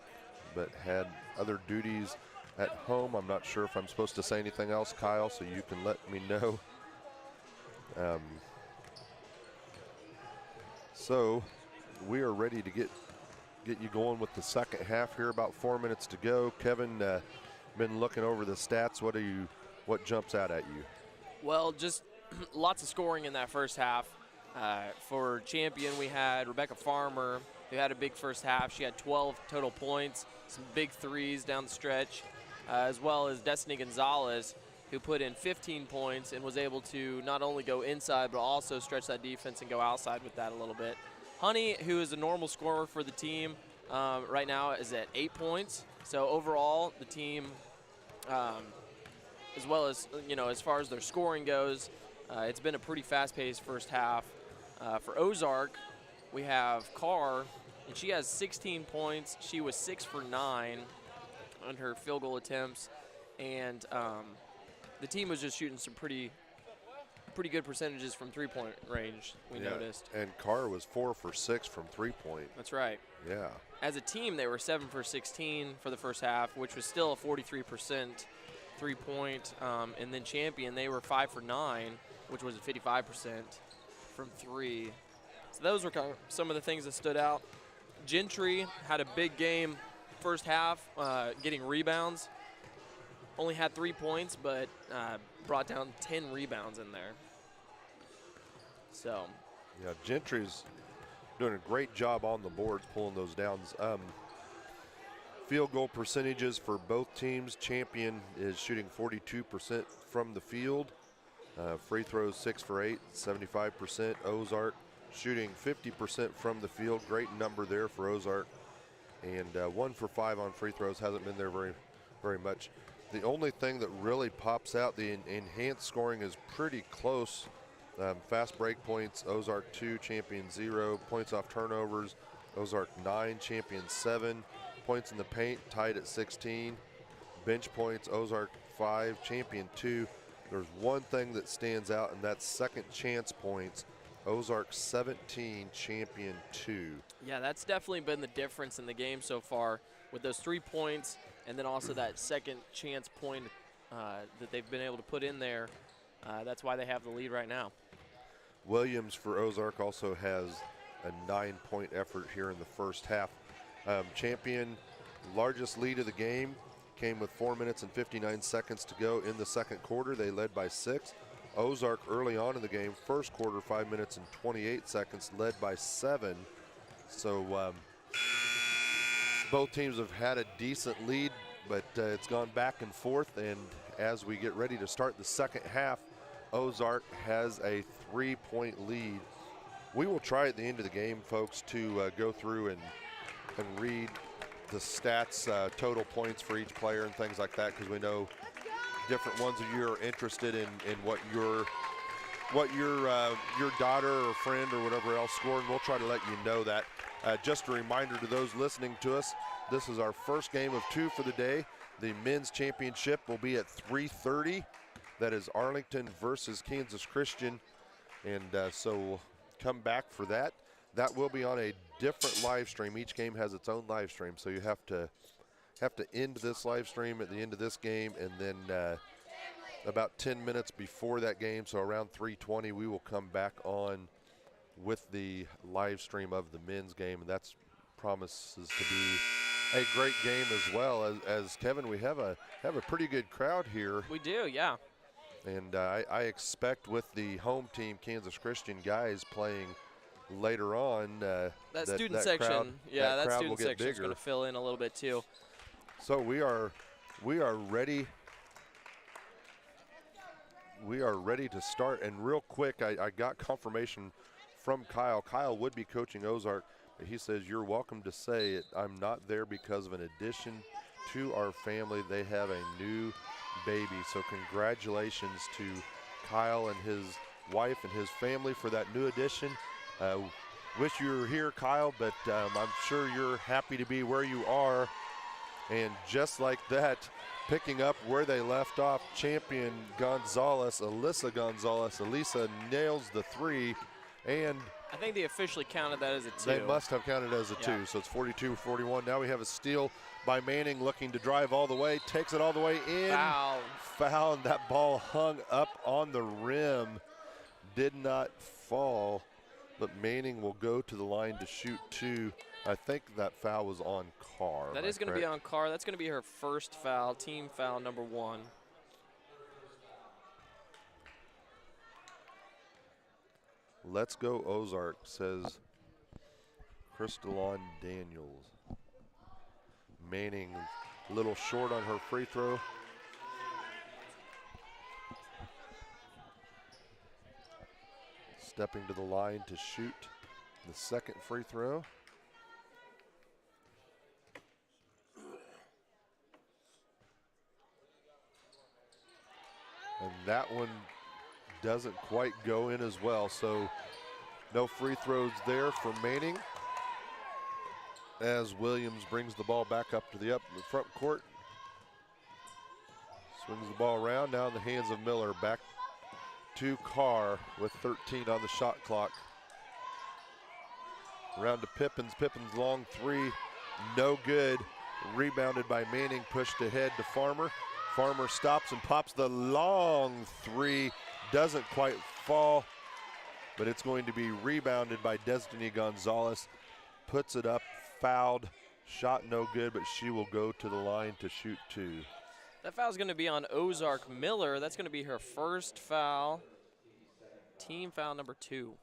but had other duties at home. I'm not sure if I'm supposed to say anything else, Kyle, so you can let me know. So we are ready to get you going with the second half here. About 4 minutes to go. Kevin, been looking over the stats. What jumps out at you? Well, just lots of scoring in that first half. For champion, we had Rebecca Farmer, who had a big first half. She had 12 total points, some big threes down the stretch, as well as Destiny Gonzalez, who put in 15 points and was able to not only go inside but also stretch that defense and go outside with that a little bit. Honey, who is a normal scorer for the team right now, is at 8 points. So overall, the team, as well as, as far as their scoring goes, it's been a pretty fast-paced first half. For Ozark, we have Carr, and she has 16 points. She was 6 for 9 on her field goal attempts, and the team was just shooting some pretty good percentages from three-point range, we noticed. And Carr was 4 for 6 from three-point. That's right. Yeah. As a team, they were 7 for 16 for the first half, which was still a 43% three-point. And then champion, they were 5 for 9, which was a 55% from three. So those were kind of some of the things that stood out. Gentry had a big game first half, getting rebounds. Only had 3 points, but brought down 10 rebounds in there. So. Yeah, Gentry's doing a great job on the boards, pulling those downs. Field goal percentages for both teams. Champion is shooting 42% from the field. Free throws 6 for 8, 75%. Ozark shooting 50% from the field. Great number there for Ozark. And 1 for 5 on free throws. Hasn't been there very much. The only thing that really pops out, the enhanced scoring is pretty close. Fast break points, Ozark 2, Champion 0. Points off turnovers, Ozark 9, Champion 7. Points in the paint, tied at 16. Bench points, Ozark 5, Champion 2. There's one thing that stands out, and that's second chance points. Ozark 17, Champion 2. Yeah, that's definitely been the difference in the game so far with those 3 points and then also that second chance point that they've been able to put in there. That's why they have the lead right now. Williams for Ozark also has a 9-point effort here in the first half. Champion, largest lead of the game, came with 4 minutes and 59 seconds to go in the second quarter. They led by 6. Ozark early on in the game, first quarter, 5 minutes and 28 seconds, led by 7. So both teams have had a decent lead, but it's gone back and forth. And as we get ready to start the second half, Ozark has a 3-point lead. We will try at the end of the game, folks, to go through and read the stats, total points for each player and things like that, because we know different ones of you are interested in what your daughter or friend or whatever else scored, and we'll try to let you know that. Just a reminder to those listening to us, this is our first game of 2 for the day. The men's championship will be at 3:30. That is Arlington versus Kansas Christian, and so we'll come back for that. That will be on a different live stream. Each game has its own live stream, so you have to end this live stream at the end of this game, and then about 10 minutes before that game, so around 3:20, we will come back on with the live stream of the men's game, and that promises to be a great game as well. As Kevin, we have a pretty good crowd here. We do, yeah. And I expect with the home team, Kansas Christian guys playing later on, that student that section, crowd, yeah, that crowd student will get section is bigger. going to fill in a little bit too. So we are ready. We are ready to start. And real quick, I got confirmation from Kyle. Kyle would be coaching Ozark. But he says, you're welcome to say it. I'm not there because of an addition to our family. They have a new baby. So congratulations to Kyle and his wife and his family for that new addition. Wish you were here, Kyle, but I'm sure you're happy to be where you are. And just like that, picking up where they left off, champion Gonzalez, Elisa nails the three, and I think they officially counted that as a 2. they must have counted as a 2, so it's 42-41. Now we have a steal by Manning, looking to drive all the way, takes it all the way in. Foul, and that ball hung up on the rim, did not fall, but Manning will go to the line to shoot 2. I think that foul was on Carr. That is going to be on Carr. That's going to be her first foul, team foul number 1. Let's go Ozark, says Crystalline Daniels. Manning a little short on her free throw. Stepping to the line to shoot the second free throw. And that one doesn't quite go in as well, so no free throws there for Manning as Williams brings the ball back up to the front court. Swings the ball around, now in the hands of Miller. Back to Carr with 13 on the shot clock. Around to Pippins. Pippins long 3, no good. Rebounded by Manning, pushed ahead to Farmer. Farmer stops and pops the long 3. Doesn't quite fall, but it's going to be rebounded by Destiny Gonzalez. Puts it up, fouled, shot no good, but she will go to the line to shoot 2. That foul is going to be on Ozark Miller. That's going to be her first foul, team foul number 2.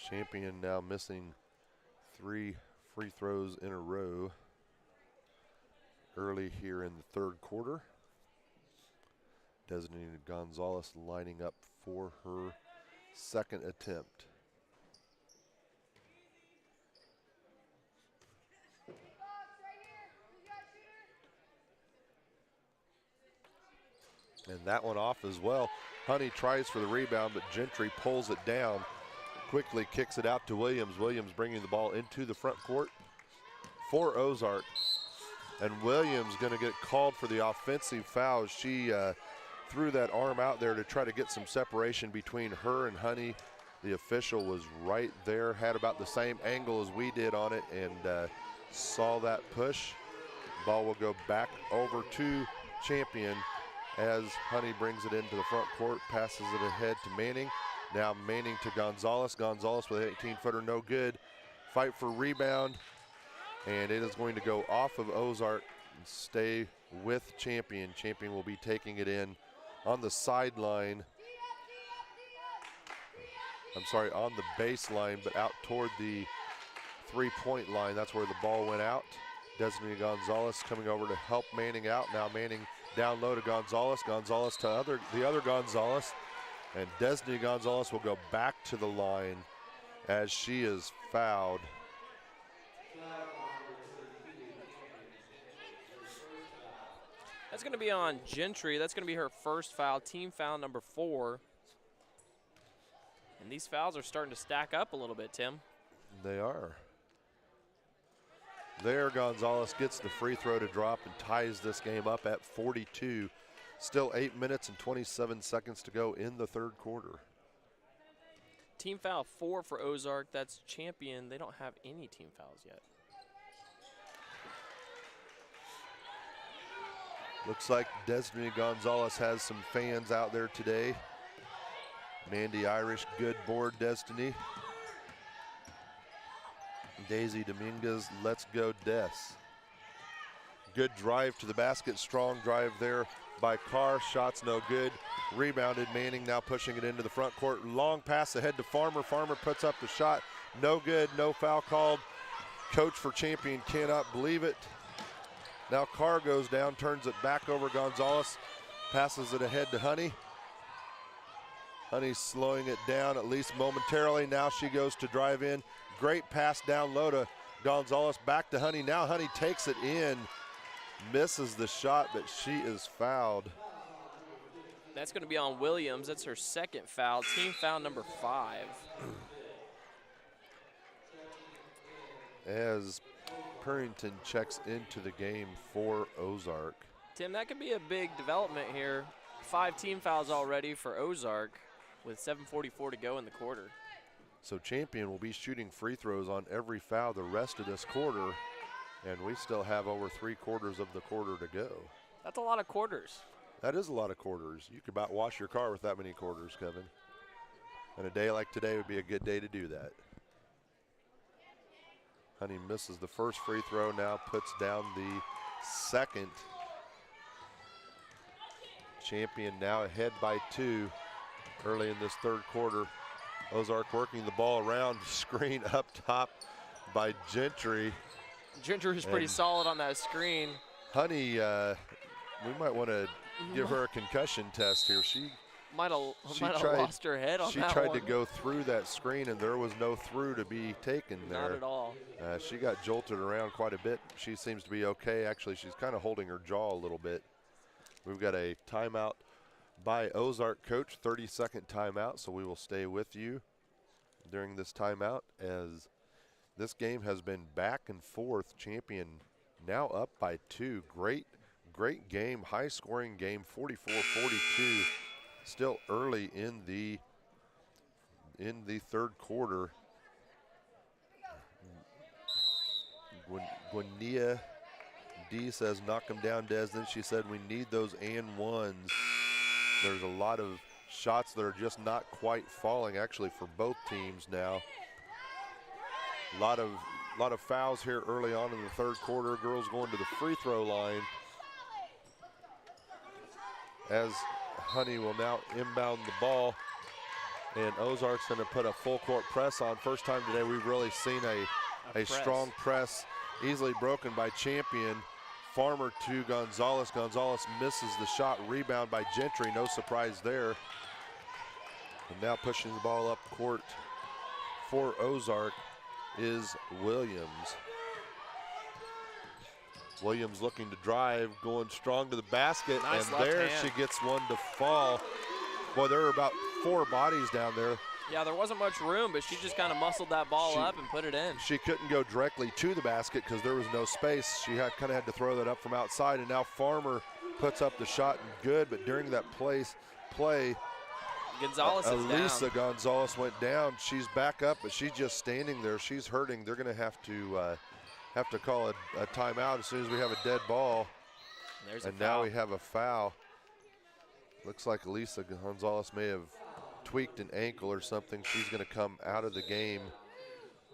Champion now missing 3 free throws in a row early here in the third quarter. Designated Gonzalez lining up for her second attempt. And that one off as well. Honey tries for the rebound, but Gentry pulls it down. Quickly kicks it out to Williams. Williams bringing the ball into the front court for Ozark. And Williams going to get called for the offensive foul. She threw that arm out there to try to get some separation between her and Honey. The official was right there, had about the same angle as we did on it, and saw that push. Ball will go back over to Champion as Honey brings it into the front court, passes it ahead to Manning. Now Manning to Gonzalez. Gonzalez with an 18-footer, no good. Fight for rebound, and it is going to go off of Ozark and stay with Champion. Champion will be taking it in on the sideline. I'm sorry, on the baseline, but out toward the three-point line. That's where the ball went out. Destiny Gonzalez coming over to help Manning out. Now Manning down low to Gonzalez. Gonzalez to the other Gonzalez. And Destiny Gonzalez will go back to the line as she is fouled. That's going to be on Gentry. That's going to be her first foul, team foul number 4. And these fouls are starting to stack up a little bit, Tim. They are. There, Gonzalez gets the free throw to drop and ties this game up at 42. Still 8 minutes and 27 seconds to go in the third quarter. Team foul 4 for Ozark. That's Champion. They don't have any team fouls yet. Looks like Destiny Gonzalez has some fans out there today. Mandy Irish, good board, Destiny. Daisy Dominguez, let's go Des. Good drive to the basket, strong drive there by Carr. Shots no good. Rebounded. Manning now pushing it into the front court. Long pass ahead to Farmer. Farmer puts up the shot. No good. No foul called. Coach for Champion cannot believe it. Now Carr goes down, turns it back over Gonzalez. Passes it ahead to Honey. Honey slowing it down at least momentarily. Now she goes to drive in. Great pass down low to Gonzalez. Back to Honey. Now Honey takes it in. Misses the shot, but she is fouled. That's going to be on Williams. That's her second foul. Team foul number 5. As Purrington checks into the game for Ozark. Tim, that could be a big development here. 5 team fouls already for Ozark with 7:44 to go in the quarter. So Champion will be shooting free throws on every foul the rest of this quarter, and we still have over 3/4 of the quarter to go. That's a lot of quarters. That is a lot of quarters. You could about wash your car with that many quarters, Kevin. And a day like today would be a good day to do that. Honey misses the first free throw, now puts down the second. Champion now ahead by 2 early in this third quarter. Ozark working the ball around, screen up top by Gentry. Gentry is pretty solid on that screen. Honey, we might want to give her a concussion test here. She might have lost her head on that one. She tried to go through that screen, and there was no through to be taken there. Not at all. She got jolted around quite a bit. She seems to be okay. Actually, she's kind of holding her jaw a little bit. We've got a timeout by Ozark coach, 30-second timeout, so we will stay with you during this timeout as this game has been back and forth. Champion now up by 2. Great game, high-scoring game, 44-42. Still early in the third quarter. Guinea D says, knock him down, Des. Then she said, we need those and ones. There's a lot of shots that are just not quite falling, actually, for both teams now. A lot of fouls here early on in the third quarter. Girls going to the free throw line. As Honey will now inbound the ball, and Ozark's going to put a full court press on. First time today we've really seen a strong press, easily broken by Champion. Farmer to Gonzalez. Gonzalez misses the shot. Rebound by Gentry. No surprise there. And now pushing the ball up court for Ozark is Williams. Williams looking to drive, going strong to the basket, nice, and there hand. she gets one to fall. Boy, there are about 4 bodies down there. Yeah, there wasn't much room, but she just kind of muscled that ball up and put it in. She couldn't go directly to the basket because there was no space. She kind of had to throw that up from outside, and now Farmer puts up the shot and good, but during that play, Gonzalez is Elisa down. Gonzalez went down. She's back up, but she's just standing there. She's hurting. They're going to have to call a timeout as soon as we have a dead ball. There's a and foul. Now we have a foul. Looks like Elisa Gonzalez may have tweaked an ankle or something. She's going to come out of the game.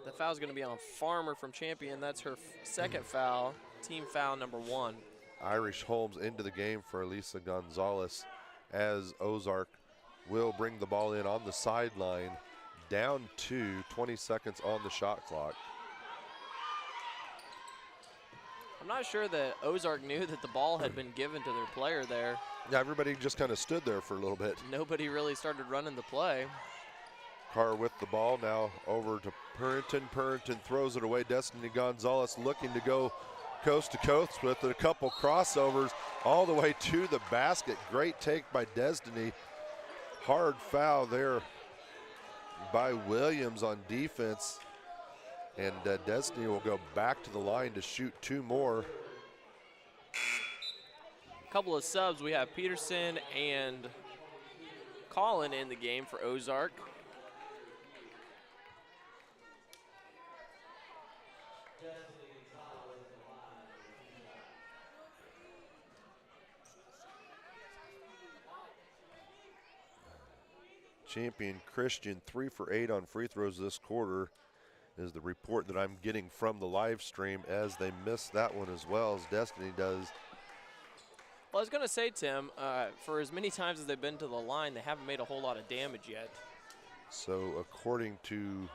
The foul's going to be on Farmer from Champion. That's her second foul, team foul number 1. Irish Holmes into the game for Elisa Gonzalez as Ozark will bring the ball in on the sideline, down to 20 seconds on the shot clock. I'm not sure that Ozark knew that the ball had been given to their player there. Yeah, everybody just kind of stood there for a little bit. Nobody really started running the play. Carr with the ball now over to Purrington. Purrington throws it away. Destiny Gonzalez looking to go coast to coast with it. A couple crossovers all the way to the basket. Great take by Destiny. Hard foul there by Williams on defense. And Destiny will go back to the line to shoot 2 more. Couple of subs. We have Peterson and Collin in the game for Ozark. Champion Christian 3 for 8 on free throws this quarter. is the report that I'm getting from the live stream, as they missed that one as well as Destiny does. Well, I was going to say, Tim, for as many times as they've been to the line, they haven't made a whole lot of damage yet. So according to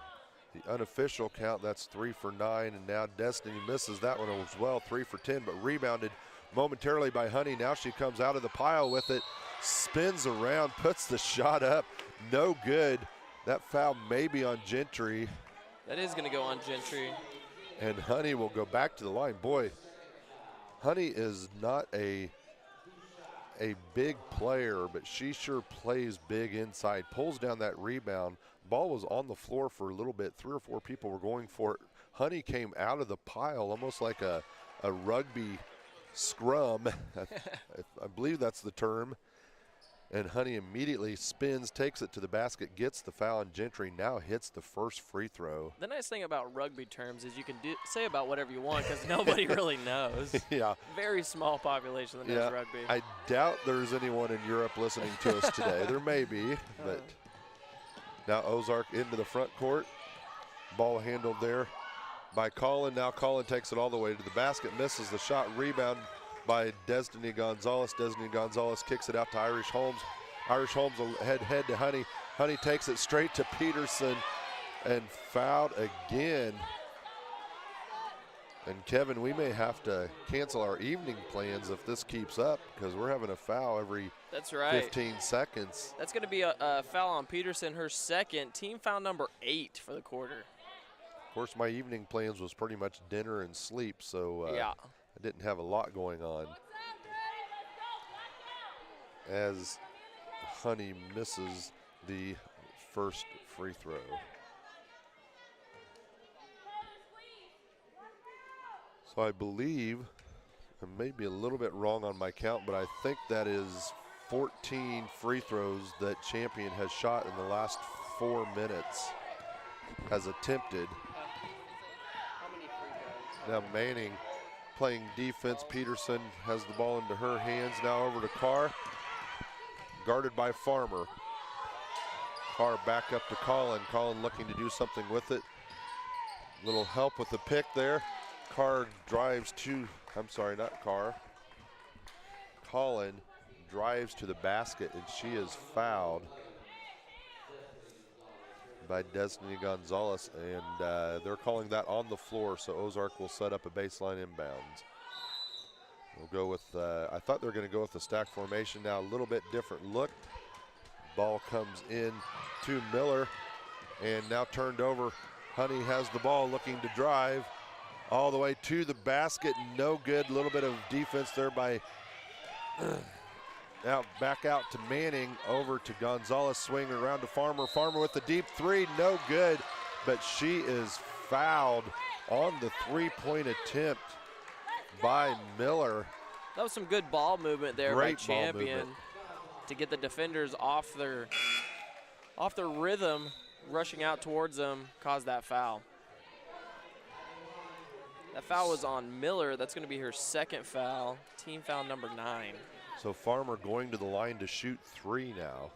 the unofficial count, that's 3 for 9, and now Destiny misses that one as well, 3 for 10, but rebounded momentarily by Honey. Now she comes out of the pile with it, spins around, puts the shot up, no good. That foul may be on Gentry. That is going to go on Gentry. And Honey will go back to the line. Boy, Honey is not a big player, but she sure plays big inside. Pulls down that rebound. Ball was on the floor for a little bit. 3 or 4 people were going for it. Honey came out of the pile almost like a rugby scrum. I believe that's the term. And Honey immediately spins, takes it to the basket, gets the foul, and Gentry now hits the first free throw. The nice thing about rugby terms is you can say about whatever you want because nobody really knows. Yeah. Very small population that knows rugby. I doubt there's anyone in Europe listening to us today. There may be, but now Ozark into the front court. Ball handled there by Colin. Now Colin takes it all the way to the basket, misses the shot, rebound by Destiny Gonzalez. Destiny Gonzalez kicks it out to Irish Holmes. Irish Holmes will head to Honey. Honey takes it straight to Peterson and fouled again. And Kevin, we may have to cancel our evening plans if this keeps up, because we're having a foul every 15 seconds. That's going to be a foul on Peterson, her second, team foul number 8 for the quarter. Of course, my evening plans was pretty much dinner and sleep, so yeah. I didn't have a lot going on. As Honey misses the first free throw. So I believe, I may be a little bit wrong on my count, but I think that is 14 free throws that Champion has shot in the last 4 minutes, has attempted. Now Manning playing defense. Peterson has the ball into her hands. Now over to Carr, guarded by Farmer. Carr back up to Colin. Colin looking to do something with it. Little help with the pick there. Carr drives to, I'm sorry, not Carr. Colin drives to the basket, and she is fouled by Destiny Gonzalez, and they're calling that on the floor, so Ozark will set up a baseline inbounds. We'll go with, I thought they were going to go with the stack formation. Now a little bit different look. Ball comes in to Miller, and now turned over. Honey has the ball, looking to drive all the way to the basket. No good. A little bit of defense there by now back out to Manning, over to Gonzalez, swinging around to Farmer. Farmer with the deep three, no good, but she is fouled on the three-point attempt by Miller. That was some good ball movement there Great by Champion to get the defenders off their rhythm, rushing out towards them, caused that foul. That foul was on Miller. That's going to be her second foul, team foul number 9. So Farmer going to the line to shoot 3 now.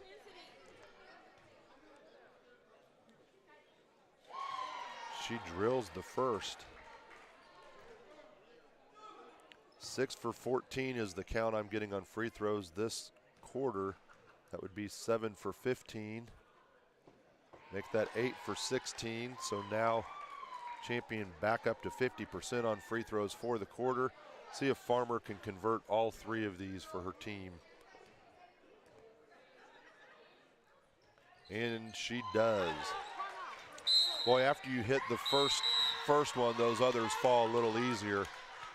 She drills the first. 6 for 14 is the count I'm getting on free throws this quarter. That would be 7 for 15. Make that 8 for 16. So now Champion back up to 50% on free throws for the quarter. See if Farmer can convert all 3 of these for her team. And she does. Boy, after you hit the first one, those others fall a little easier.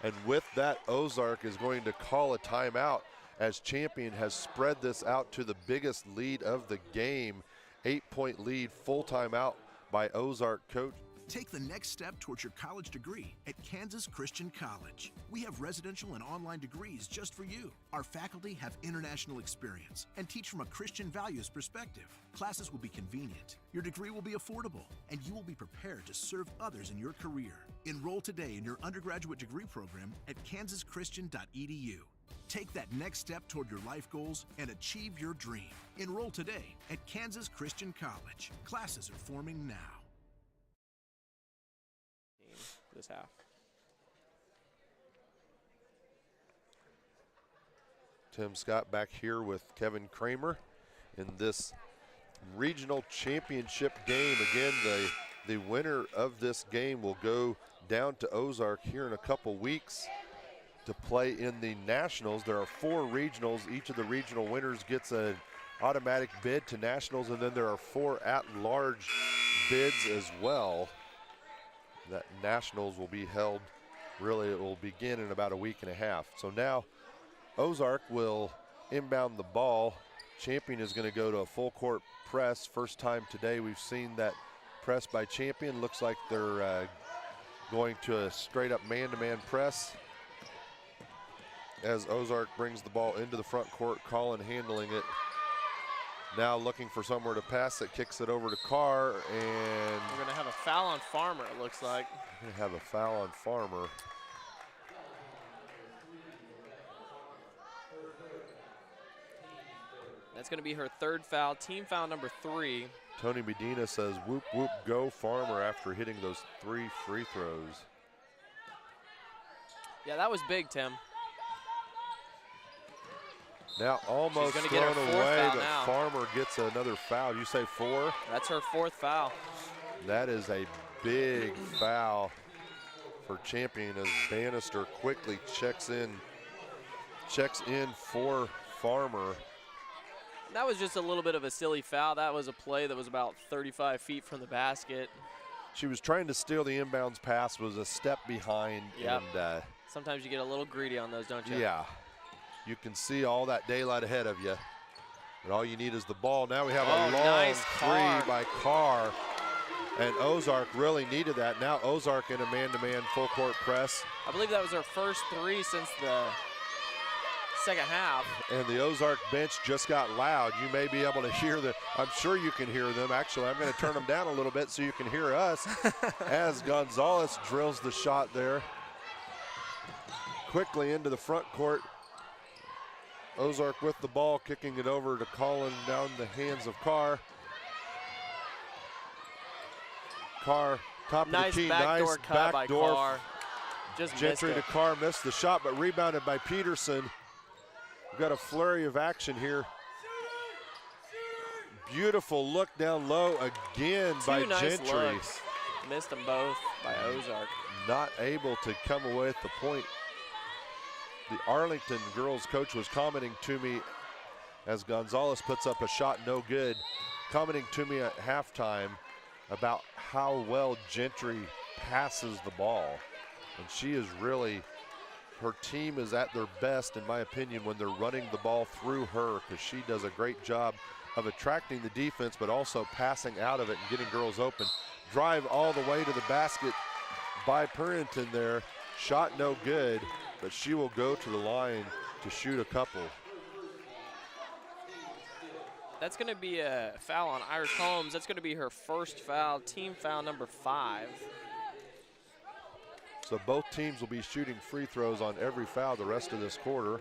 And with that, Ozark is going to call a timeout, as Champion has spread this out to the biggest lead of the game. 8-point lead, full timeout by Ozark coach. Take the next step towards your college degree at Kansas Christian College. We have residential and online degrees just for you. Our faculty have international experience and teach from a Christian values perspective. Classes will be convenient, your degree will be affordable, and you will be prepared to serve others in your career. Enroll today in your undergraduate degree program at kansaschristian.edu. Take that next step toward your life goals and achieve your dream. Enroll today at Kansas Christian College. Classes are forming now. this half. Tim Scott back here with Kevin Kramer in this regional championship game. Again, the winner of this game will go down to Ozark here in a couple weeks to play in the nationals. There are 4 regionals. Each of the regional winners gets an automatic bid to nationals, and then there are 4 at-large bids as well. That nationals will be held, really it will begin in about a week and a half. So now Ozark will inbound the ball. Champion is going to go to a full court press. First time today we've seen that press by Champion. Looks like they're going to a straight up man-to-man press as Ozark brings the ball into the front court. Colin handling it. Now looking for somewhere to pass it, kicks it over to Carr, and we're gonna have a foul on Farmer, it looks like. We're gonna have a foul on Farmer. That's gonna be her 3rd foul, team foul number 3. Tony Medina says, whoop, whoop, go Farmer after hitting those 3 free throws. Yeah, that was big, Tim. Now almost She's gonna thrown get her 4th away, foul but now. Farmer gets another foul. You say 4? That's her 4th foul. That is a big foul for Champion as Bannister quickly checks in for Farmer. That was just a little bit of a silly foul. That was a play that was about 35 feet from the basket. She was trying to steal the inbounds pass, was a step behind. Yep. And sometimes you get a little greedy on those, don't you? yeah, you can see all that daylight ahead of you. And all you need is the ball. Now we have a long nice three by Carr. And Ozark really needed that. Now Ozark in a man-to-man full court press. I believe that was her first 3 since the second half. And the Ozark bench just got loud. You may be able to hear I'm sure you can hear them. Actually, I'm going to turn them down a little bit so you can hear us as Gonzalez drills the shot there. Quickly into the front court. Ozark with the ball, kicking it over to Colin down the hands of Carr. Carr, top of the key, nice cut by backdoor. Carr. Just Gentry to Carr, missed the shot, but rebounded by Peterson. We've got a flurry of action here. Beautiful look down low again by nice Gentry. Looks. Missed them both by Ozark. Not able to come away with the point. The Arlington girls coach was commenting to me as Gonzalez puts up a shot no good, commenting to me at halftime about how well Gentry passes the ball. And she is really, her team is at their best, in my opinion, when they're running the ball through her, because she does a great job of attracting the defense, but also passing out of it and getting girls open. Drive all the way to the basket by Purrington there. Shot no good, but she will go to the line to shoot a couple. That's going to be a foul on Irish Holmes. That's going to be her first foul, team foul number 5. So both teams will be shooting free throws on every foul the rest of this quarter.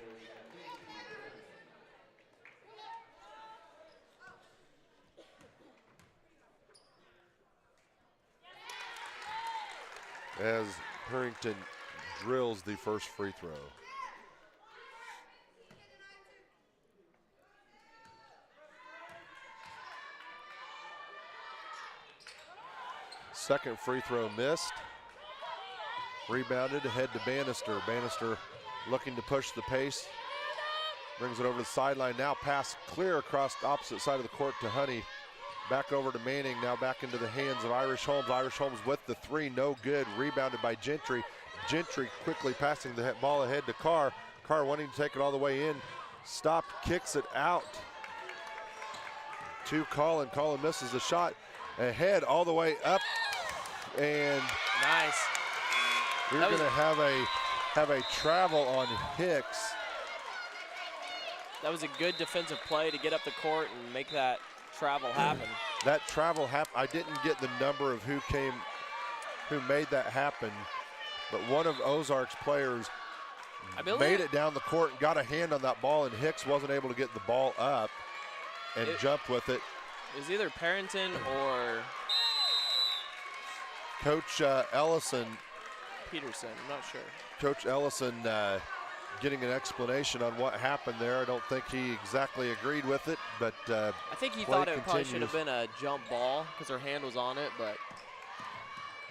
As Purrington drills the first free throw. Second free throw missed. Rebounded ahead to Bannister. Bannister looking to push the pace. Brings it over to the sideline. Now pass clear across the opposite side of the court to Honey. Back over to Manning. Now back into the hands of Irish Holmes. Irish Holmes with the 3, no good. Rebounded by Gentry. Gentry quickly passing the ball ahead to Carr. Carr wanting to take it all the way in. Stopped, kicks it out to Colin. Colin misses the shot. Ahead all the way up. And nice. We're going to have a travel on Hicks. That was a good defensive play to get up the court and make that travel happen. That travel happened. I didn't get the number of who made that happen, but one of Ozark's players made it down the court and got a hand on that ball, and Hicks wasn't able to get the ball up and jump with it. It was either Parrington or Coach Ellison Peterson. I'm not sure. Coach Ellison getting an explanation on what happened there. I don't think he exactly agreed with it, but I think he play thought it probably should have continues. been a jump ball because her hand was on it, but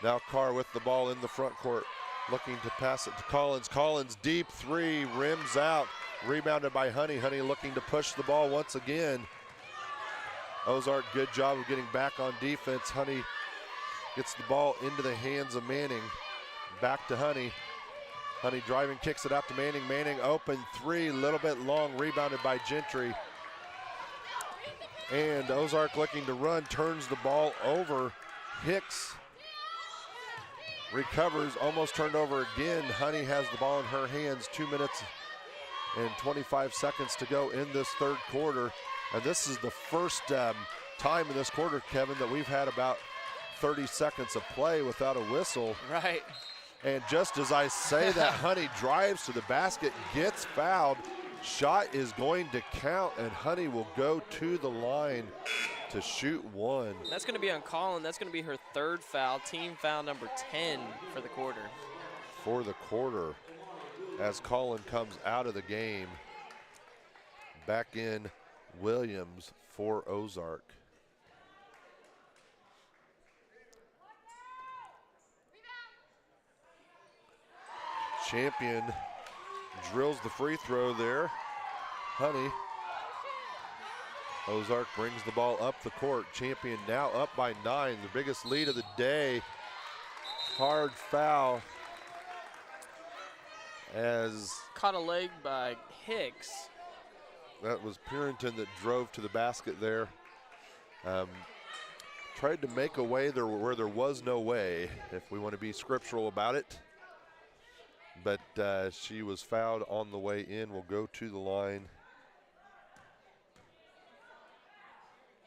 Now Carr with the ball in the front court, looking to pass it to Collins. Collins deep three, rims out, rebounded by Honey. Honey looking to push the ball once again. Ozark, good job of getting back on defense. Honey gets the ball into the hands of Manning. Back to Honey. Honey driving, kicks it out to Manning. Manning open three, a little bit long, rebounded by Gentry. And Ozark looking to run, turns the ball over. Hicks recovers, almost turned over again. Honey has the ball in her hands. 2 minutes and 25 seconds to go in this third quarter. And this is the first time in this quarter, Kevin, that we've had about 30 seconds of play without a whistle. right. And just as I say that, Honey drives to the basket, gets fouled. Shot is going to count, and Honey will go to the line to shoot one. That's going to be on Colin. That's going to be her third foul, team foul number 10 for the quarter. For the quarter, as Colin comes out of the game. Back in Williams for Ozark. Champion drills the free throw there. Honey. Ozark brings the ball up the court. Champion now up by 9, the biggest lead of the day. Hard foul as Caught a leg by Hicks. that was Purinton that drove to the basket there. Tried to make a way there where there was no way, if we want to be scriptural about it. But she was fouled on the way in. Will go to the line.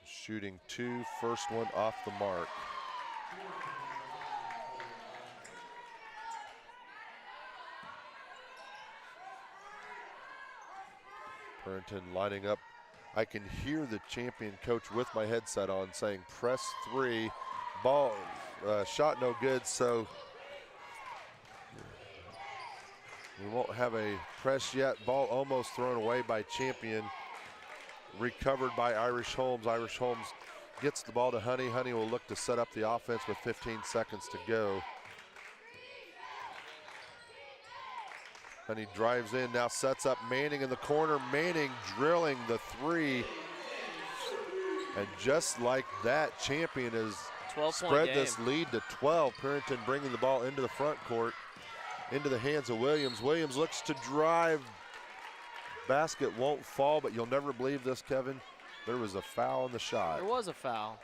Shooting two, first one off the mark. Purinton lining up. I can hear the champion coach with my headset on saying press three. Ball, shot no good, so we won't have a press yet. Ball almost thrown away by champion. Recovered by Irish Holmes. Irish Holmes gets the ball to Honey. Honey will look to set up the offense with 15 seconds to go. Honey drives in, now sets up Manning in the corner. Manning drilling the three. And just like that, champion has 12-point spread game. this lead to 12. Purinton bringing the ball into the front court, into the hands of Williams. Williams looks to drive. Basket won't fall, but you'll never believe this, Kevin. There was a foul on the shot. There was a foul.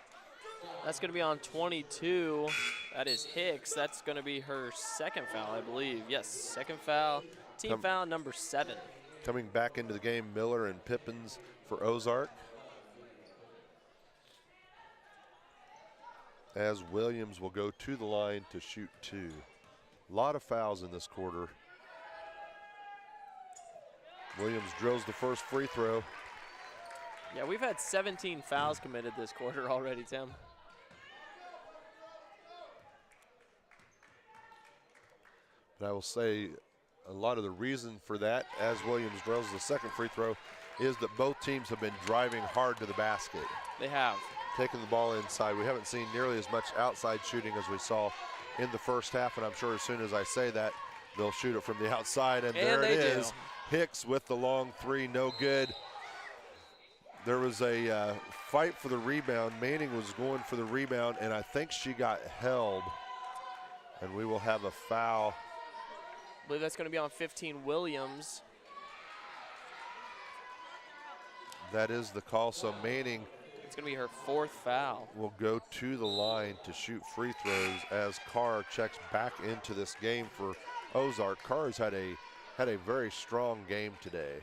That's going to be on 22. That is Hicks. That's going to be her second foul, I believe. Yes, second foul. Team foul number 7. Coming back into the game, Miller and Pippins for Ozark. As Williams will go to the line to shoot two. A lot of fouls in this quarter. Williams drills the first free throw. Yeah, we've had 17 fouls committed this quarter already, Tim. But I will say a lot of the reason for that, as Williams drills the second free throw, is that both teams have been driving hard to the basket. They have. Taking the ball inside. We haven't seen nearly as much outside shooting as we saw in the first half, and I'm sure as soon as I say that, they'll shoot it from the outside, and there it is. Hicks with the long three, no good. There was a fight for the rebound. Manning was going for the rebound, and I think she got held. And we will have a foul. I believe that's going to be on 15, Williams. That is the call. So Manning, it's going to be her fourth foul. Will go to the line to shoot free throws as Carr checks back into this game for Ozark. Carr has had a very strong game today.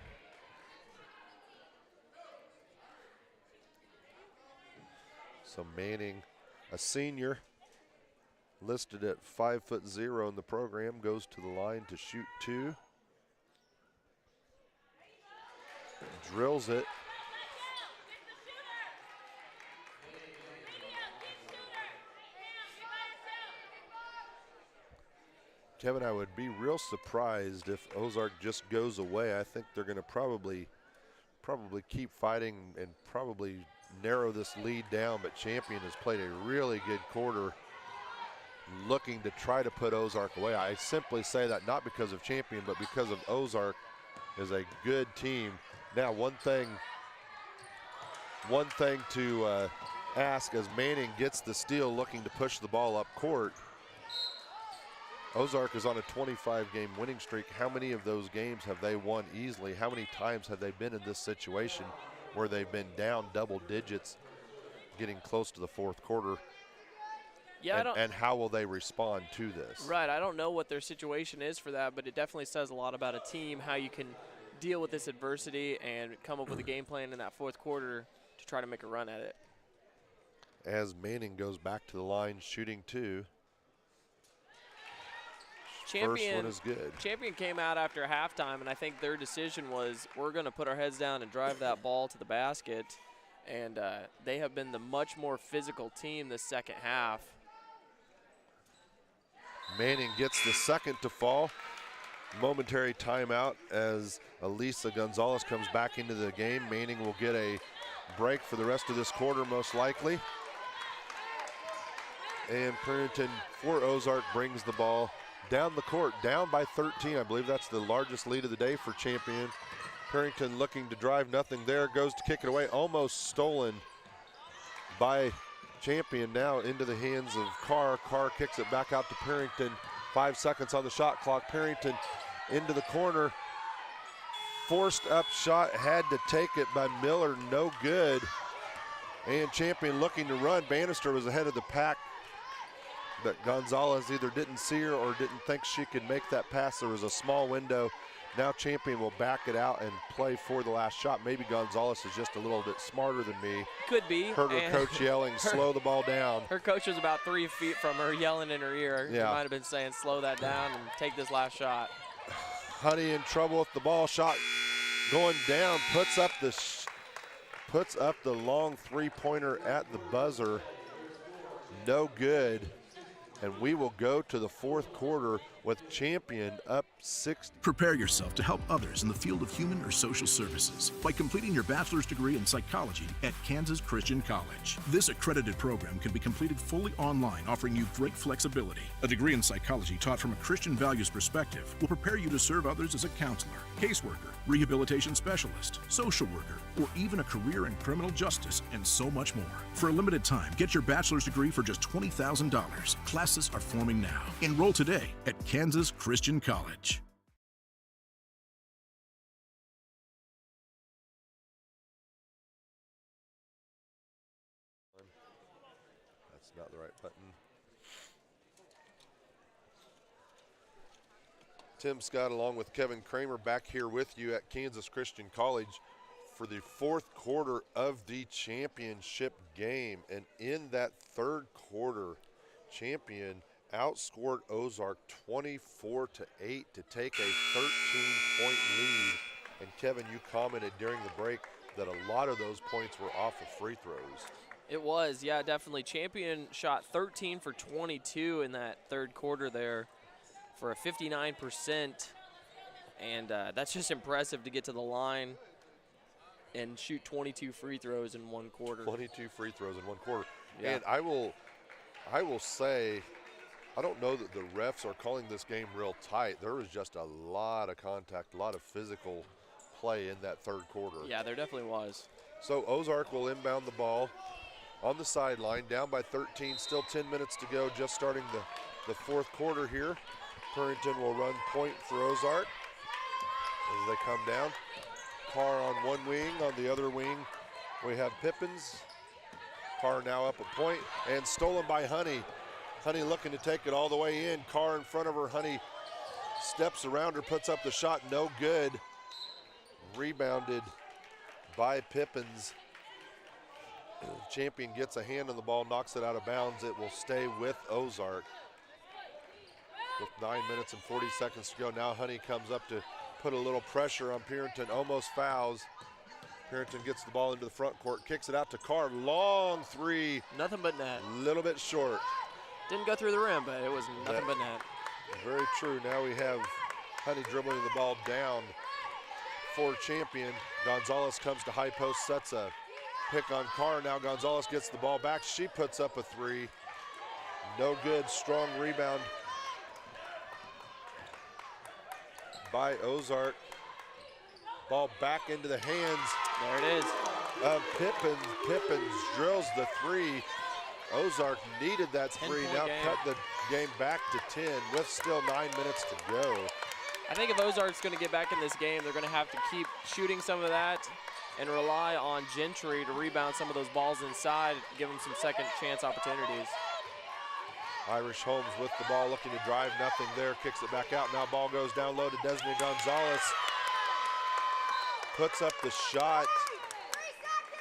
So Manning, a senior, listed at 5'0" in the program, goes to the line to shoot two. Drills it. Kevin, I would be real surprised if Ozark just goes away. I think they're going to probably keep fighting and probably narrow this lead down, but Champion has played a really good quarter looking to try to put Ozark away. I simply say that not because of Champion, but because of Ozark is a good team. Now, one thing to ask as Manning gets the steal looking to push the ball up court. Ozark is on a 25-game winning streak. How many of those games have they won easily? How many times have they been in this situation where they've been down double digits getting close to the fourth quarter? Yeah, and how will they respond to this? Right, I don't know what their situation is for that, but it definitely says a lot about a team, how you can deal with this adversity and come up with a game plan in that fourth quarter to try to make a run at it. As Manning goes back to the line, shooting two. First one is good. Champion came out after halftime, and I think their decision was we're going to put our heads down and drive that ball to the basket, and they have been the much more physical team this second half. Manning gets the second to fall. Momentary timeout as Elisa Gonzalez comes back into the game. Manning will get a break for the rest of this quarter, most likely. And Perrington for Ozark brings the ball down the court, down by 13. I believe that's the largest lead of the day for Champion. Perrington looking to drive, nothing there, goes to kick it away, almost stolen by Champion, now into the hands of Carr. Carr kicks it back out to Perrington. 5 seconds on the shot clock. Perrington into the corner. Forced up shot, had to take it by Miller, no good. And Champion looking to run. Bannister was ahead of the pack, but Gonzalez either didn't see her or didn't think she could make that pass. There was a small window. Now Champion will back it out and play for the last shot. Maybe Gonzalez is just a little bit smarter than me. Could be. Heard her coach yelling, slow the ball down. Her coach was about 3 feet from her, yelling in her ear. Yeah. He might have been saying, slow that down and take this last shot. Honey in trouble with the ball. Shot going down. Puts up the long three-pointer at the buzzer. No good. And we will go to the fourth quarter with Champion up 6. Prepare yourself to help others in the field of human or social services by completing your bachelor's degree in psychology at Kansas Christian College. This accredited program can be completed fully online, offering you great flexibility. A degree in psychology taught from a Christian values perspective will prepare you to serve others as a counselor, caseworker, rehabilitation specialist, social worker, or even a career in criminal justice, and so much more. For a limited time, get your bachelor's degree for just $20,000. Classes are forming now. Enroll today at Kansas Christian College. That's not the right button. Tim Scott along with Kevin Kramer back here with you at Kansas Christian College for the fourth quarter of the championship game. And in that third quarter, Champion outscored Ozark 24-8 to take a 13-point lead. And Kevin, you commented during the break that a lot of those points were off of free throws. It was, yeah, definitely. Champion shot 13 for 22 in that third quarter there for a 59%. And that's just impressive to get to the line and shoot 22 free throws in one quarter. 22 free throws in one quarter. Yeah. And I will say, I don't know that the refs are calling this game real tight. There was just a lot of contact, a lot of physical play in that third quarter. Yeah, there definitely was. So Ozark will inbound the ball on the sideline, down by 13, still 10 minutes to go, just starting the fourth quarter here. Perrington will run point for Ozark as they come down. Carr on one wing, on the other wing we have Pippins. Carr now up a point and stolen by Honey. Honey looking to take it all the way in. Carr in front of her. Honey steps around her, puts up the shot, no good. Rebounded by Pippins. Champion gets a hand on the ball, knocks it out of bounds. It will stay with Ozark. With 9 minutes and 40 seconds to go, now Honey comes up to put a little pressure on Perrington, almost fouls. Perrington gets the ball into the front court, kicks it out to Carr, long three. Nothing but net. A little bit short. Didn't go through the rim, but it was nothing but net. Very true. Now we have Honey dribbling the ball down for Champion. Gonzalez comes to high post, sets a pick on Carr. Now Gonzalez gets the ball back. She puts up a three. No good. Strong rebound by Ozark. Ball back into the hands There it is. of Pippins. Pippins drills the three. Ozark needed that three. 10-point Now game. cut the game back to 10 with still 9 minutes to go. I think if Ozark's going to get back in this game, they're going to have to keep shooting some of that and rely on Gentry to rebound some of those balls inside, give them some second chance opportunities. Irish Holmes with the ball, looking to drive, nothing there, kicks it back out. Now ball goes down low to Desney Gonzalez. Puts up the shot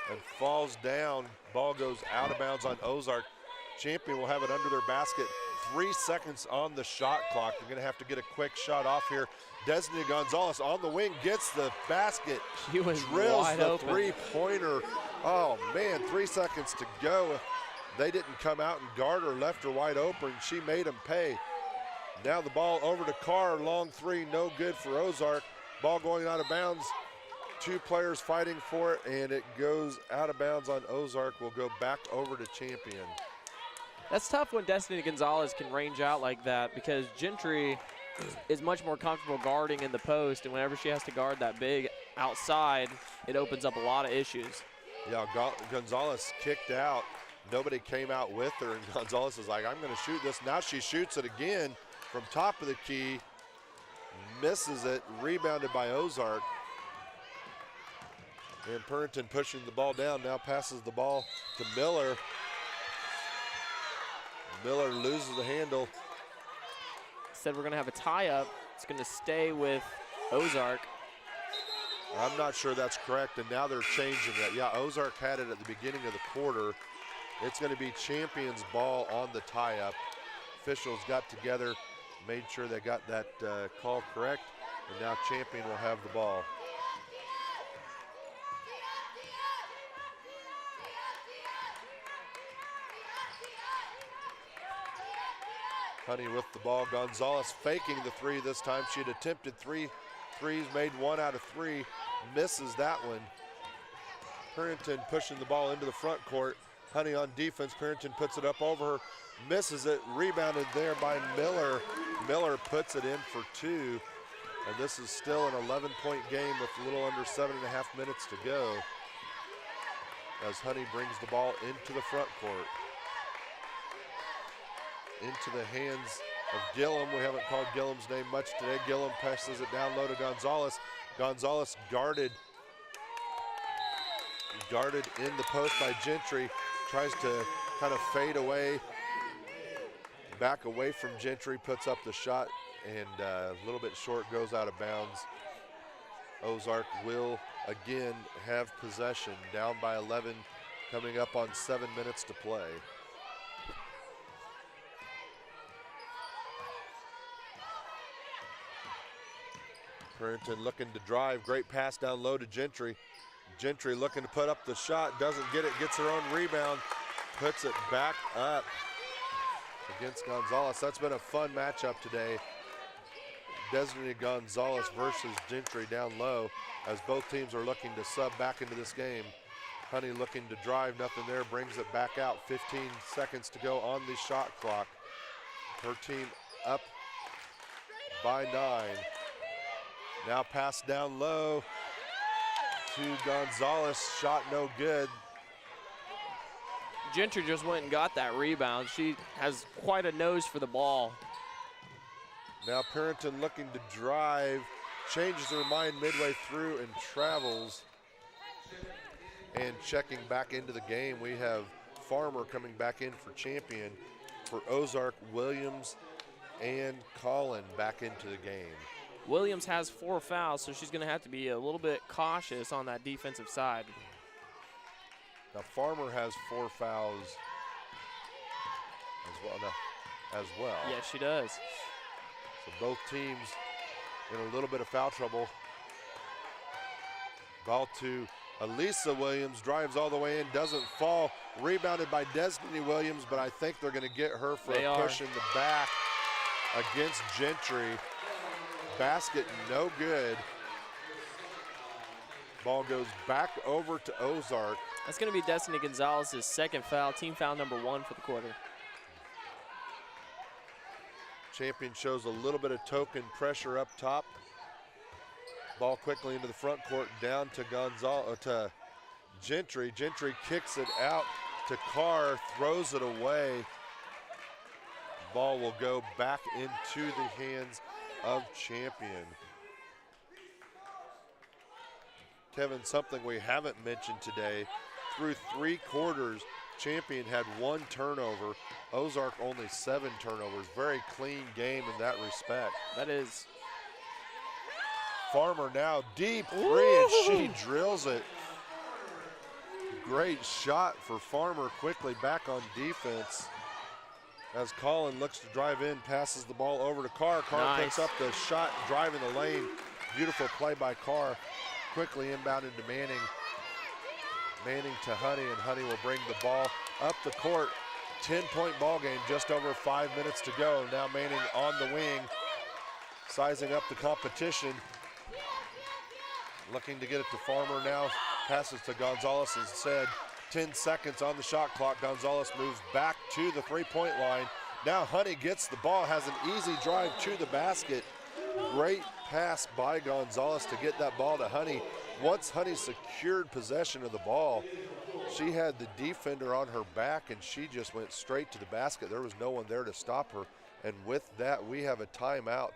and falls down. Ball goes out of bounds on Ozark. Champion will have it under their basket. 3 seconds on the shot clock. They're gonna have to get a quick shot off here. Desney Gonzalez on the wing, gets the basket. He was drills wide the open. three-pointer. Oh man, 3 seconds to go. They didn't come out and guard her, left her wide open. She made them pay. Now the ball over to Carr, long three, no good for Ozark. Ball going out of bounds. 2 players fighting for it, and it goes out of bounds on Ozark. Will go back over to Champion. That's tough when Destiny Gonzalez can range out like that because Gentry is much more comfortable guarding in the post, and whenever she has to guard that big outside, it opens up a lot of issues. Yeah, Gonzalez kicked out. Nobody came out with her, and Gonzalez is like, I'm going to shoot this. Now she shoots it again from top of the key. Misses it, rebounded by Ozark. And Purrington pushing the ball down, now passes the ball to Miller. Miller loses the handle. Said we're going to have a tie-up. It's going to stay with Ozark. I'm not sure that's correct, and now they're changing that. Yeah, Ozark had it at the beginning of the quarter. It's going to be Champion's ball on the tie-up. Officials got together, made sure they got that call correct, and now Champion will have the ball. Honey with the ball. Gonzalez faking the three this time. She had attempted 3 threes, made 1 out of 3, misses that one. Purrington pushing the ball into the front court. Honey on defense. Purrington puts it up over her, misses it, rebounded there by Miller. Miller puts it in for 2, and this is still an 11-point game with a little under 7.5 minutes to go as Honey brings the ball into the front court. Into the hands of Gillum. We haven't called Gillum's name much today. Gillum passes it down low to Gonzalez. Gonzalez guarded in the post by Gentry. Tries to kind of fade away, back away from Gentry, puts up the shot, and a little bit short, goes out of bounds. Ozark will again have possession, down by 11, coming up on 7 minutes to play. Purrington looking to drive, great pass down low to Gentry. Gentry looking to put up the shot, doesn't get it, gets her own rebound, puts it back up against Gonzalez. That's been a fun matchup today. Desiree Gonzalez versus Gentry down low as both teams are looking to sub back into this game. Honey looking to drive, nothing there, brings it back out. 15 seconds to go on the shot clock. Her team up by 9. Now pass down low to Gonzalez, shot no good. Gentry just went and got that rebound. She has quite a nose for the ball. Now Purrington looking to drive, changes her mind midway through and travels. And checking back into the game, we have Farmer coming back in for Champion. For Ozark, Williams and Collin back into the game. Williams has 4 fouls, so she's going to have to be a little bit cautious on that defensive side. Now Farmer has 4 fouls as well. Yes, she does. So both teams in a little bit of foul trouble. Ball to Elisa Williams, drives all the way in, doesn't fall. Rebounded by Destiny Williams, but I think they're going to get her for a push in the back. against Gentry. Basket no good. Ball goes back over to Ozark. That's going to be Destiny Gonzalez's second foul, team foul number 1 for the quarter. Champion shows a little bit of token pressure up top. Ball quickly into the front court, down to Gentry. Gentry kicks it out to Carr, throws it away. Ball will go back into the hands of Champion. Kevin, something we haven't mentioned today, through 3 quarters, Champion had 1 turnover. Ozark only 7 turnovers. Very clean game in that respect. That is. Farmer now deep 3, and she drills it. Great shot for Farmer, quickly back on defense. As Colin looks to drive in, passes the ball over to Carr. Carr picks up the shot, driving the lane. Beautiful play by Carr. Quickly inbounded to Manning. Manning to Honey, and Honey will bring the ball up the court. 10-point ball game, just over 5 minutes to go. Now Manning on the wing, sizing up the competition. Looking to get it to Farmer now. Passes to Gonzalez instead. 10 seconds on the shot clock. Gonzalez moves back to the 3-point line. Now Honey gets the ball, has an easy drive to the basket. Great pass by Gonzalez to get that ball to Honey. Once Honey secured possession of the ball, she had the defender on her back and she just went straight to the basket. There was no one there to stop her. And with that, we have a timeout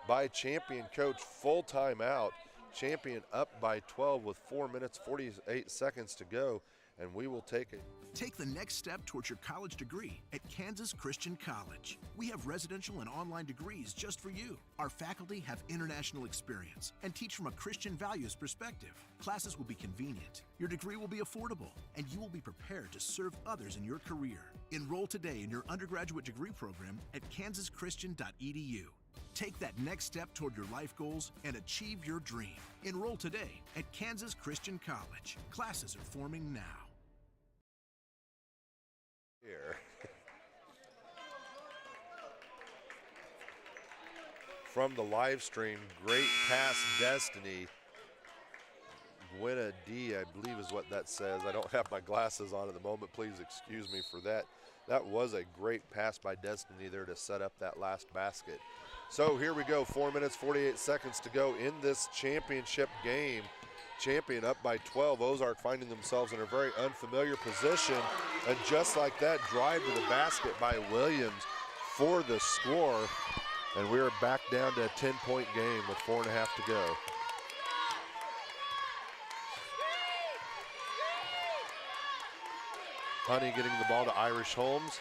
by Champion. Coach, full timeout. Champion up by 12 with 4 minutes, 48 seconds to go, and we will take it. Take the next step towards your college degree at Kansas Christian College. We have residential and online degrees just for you. Our faculty have international experience and teach from a Christian values perspective. Classes will be convenient, your degree will be affordable, and you will be prepared to serve others in your career. Enroll today in your undergraduate degree program at kansaschristian.edu. Take that next step toward your life goals and achieve your dream. Enroll today at Kansas Christian College. Classes are forming now. Here. From the live stream, great pass, Destiny. Gwynna D, I believe is what that says. I don't have my glasses on at the moment. Please excuse me for that. That was a great pass by Destiny there to set up that last basket. So here we go, 4 minutes, 48 seconds to go in this championship game. Champion up by 12. Ozark finding themselves in a very unfamiliar position. And just like that, drive to the basket by Williams for the score. And we're back down to a 10-point game with 4.5 to go. Honey getting the ball to Irish Holmes.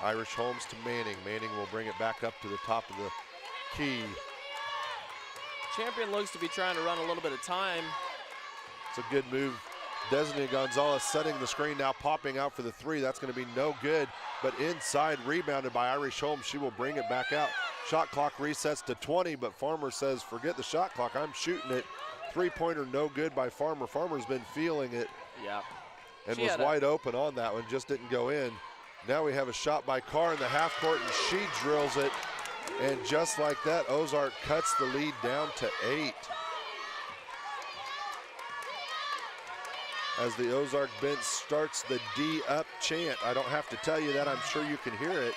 Irish Holmes to Manning. Manning will bring it back up to the top of the key. Champion looks to be trying to run a little bit of time. It's a good move. Destiny Gonzalez setting the screen now, popping out for the 3. That's going to be no good, but inside, rebounded by Irish Holmes. She will bring it back out. Shot clock resets to 20, but Farmer says, forget the shot clock, I'm shooting it. 3-pointer no good by Farmer. Farmer's been feeling it. Yeah. And was wide open on that one, just didn't go in. Now we have a shot by Carr in the half court, and she drills it. And just like that, Ozark cuts the lead down to 8. As the Ozark bench starts the D up chant. I don't have to tell you that, I'm sure you can hear it.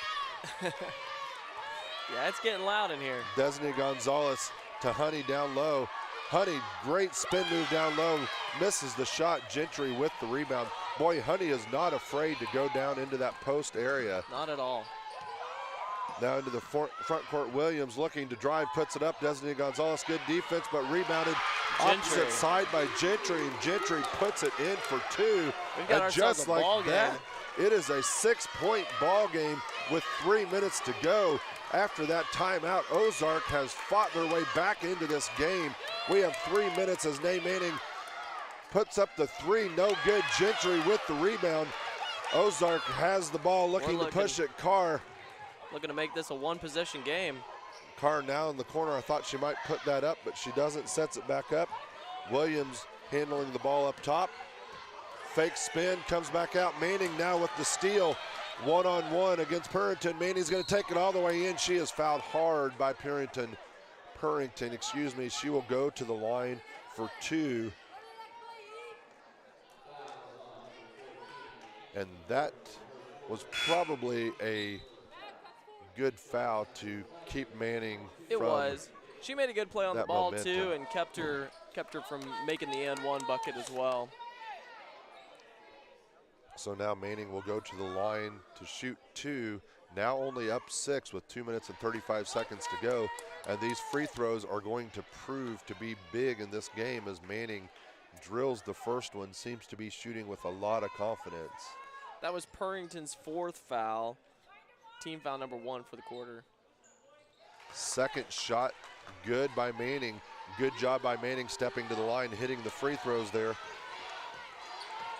Yeah, it's getting loud in here. Destiny Gonzalez to Honey down low. Honey, great spin move down low, misses the shot. Gentry with the rebound. Boy, Honey is not afraid to go down into that post area. Not at all. Now into the front court, Williams looking to drive, puts it up. Destiny Gonzalez, good defense, but rebounded opposite side by Gentry, and Gentry puts it in for 2. And just like that, it is a 6-point ball game with 3 minutes to go. After that timeout, Ozark has fought their way back into this game. We have 3 minutes as Nay Manning puts up the 3, no good. Gentry with the rebound. Ozark has the ball, looking to push it. Carr looking to make this a one-possession game. Carr now in the corner. I thought she might put that up, but she doesn't. Sets it back up. Williams handling the ball up top. Fake spin, comes back out. Manning now with the steal. one-on-one against Purrington. Manny's going to take it all the way in. She is fouled hard by Purrington, excuse me. She will go to the line for 2. And that was probably a good foul to keep Manning It from was. She made a good play on the that ball momentum. too, and kept her from making the and one bucket as well. So now Manning will go to the line to shoot 2. Now only up 6 with 2 minutes and 35 seconds to go. And these free throws are going to prove to be big in this game as Manning drills the first one, seems to be shooting with a lot of confidence. That was Purrington's 4th foul. Team foul number 1 for the quarter. Second shot, good by Manning. Good job by Manning stepping to the line, hitting the free throws there.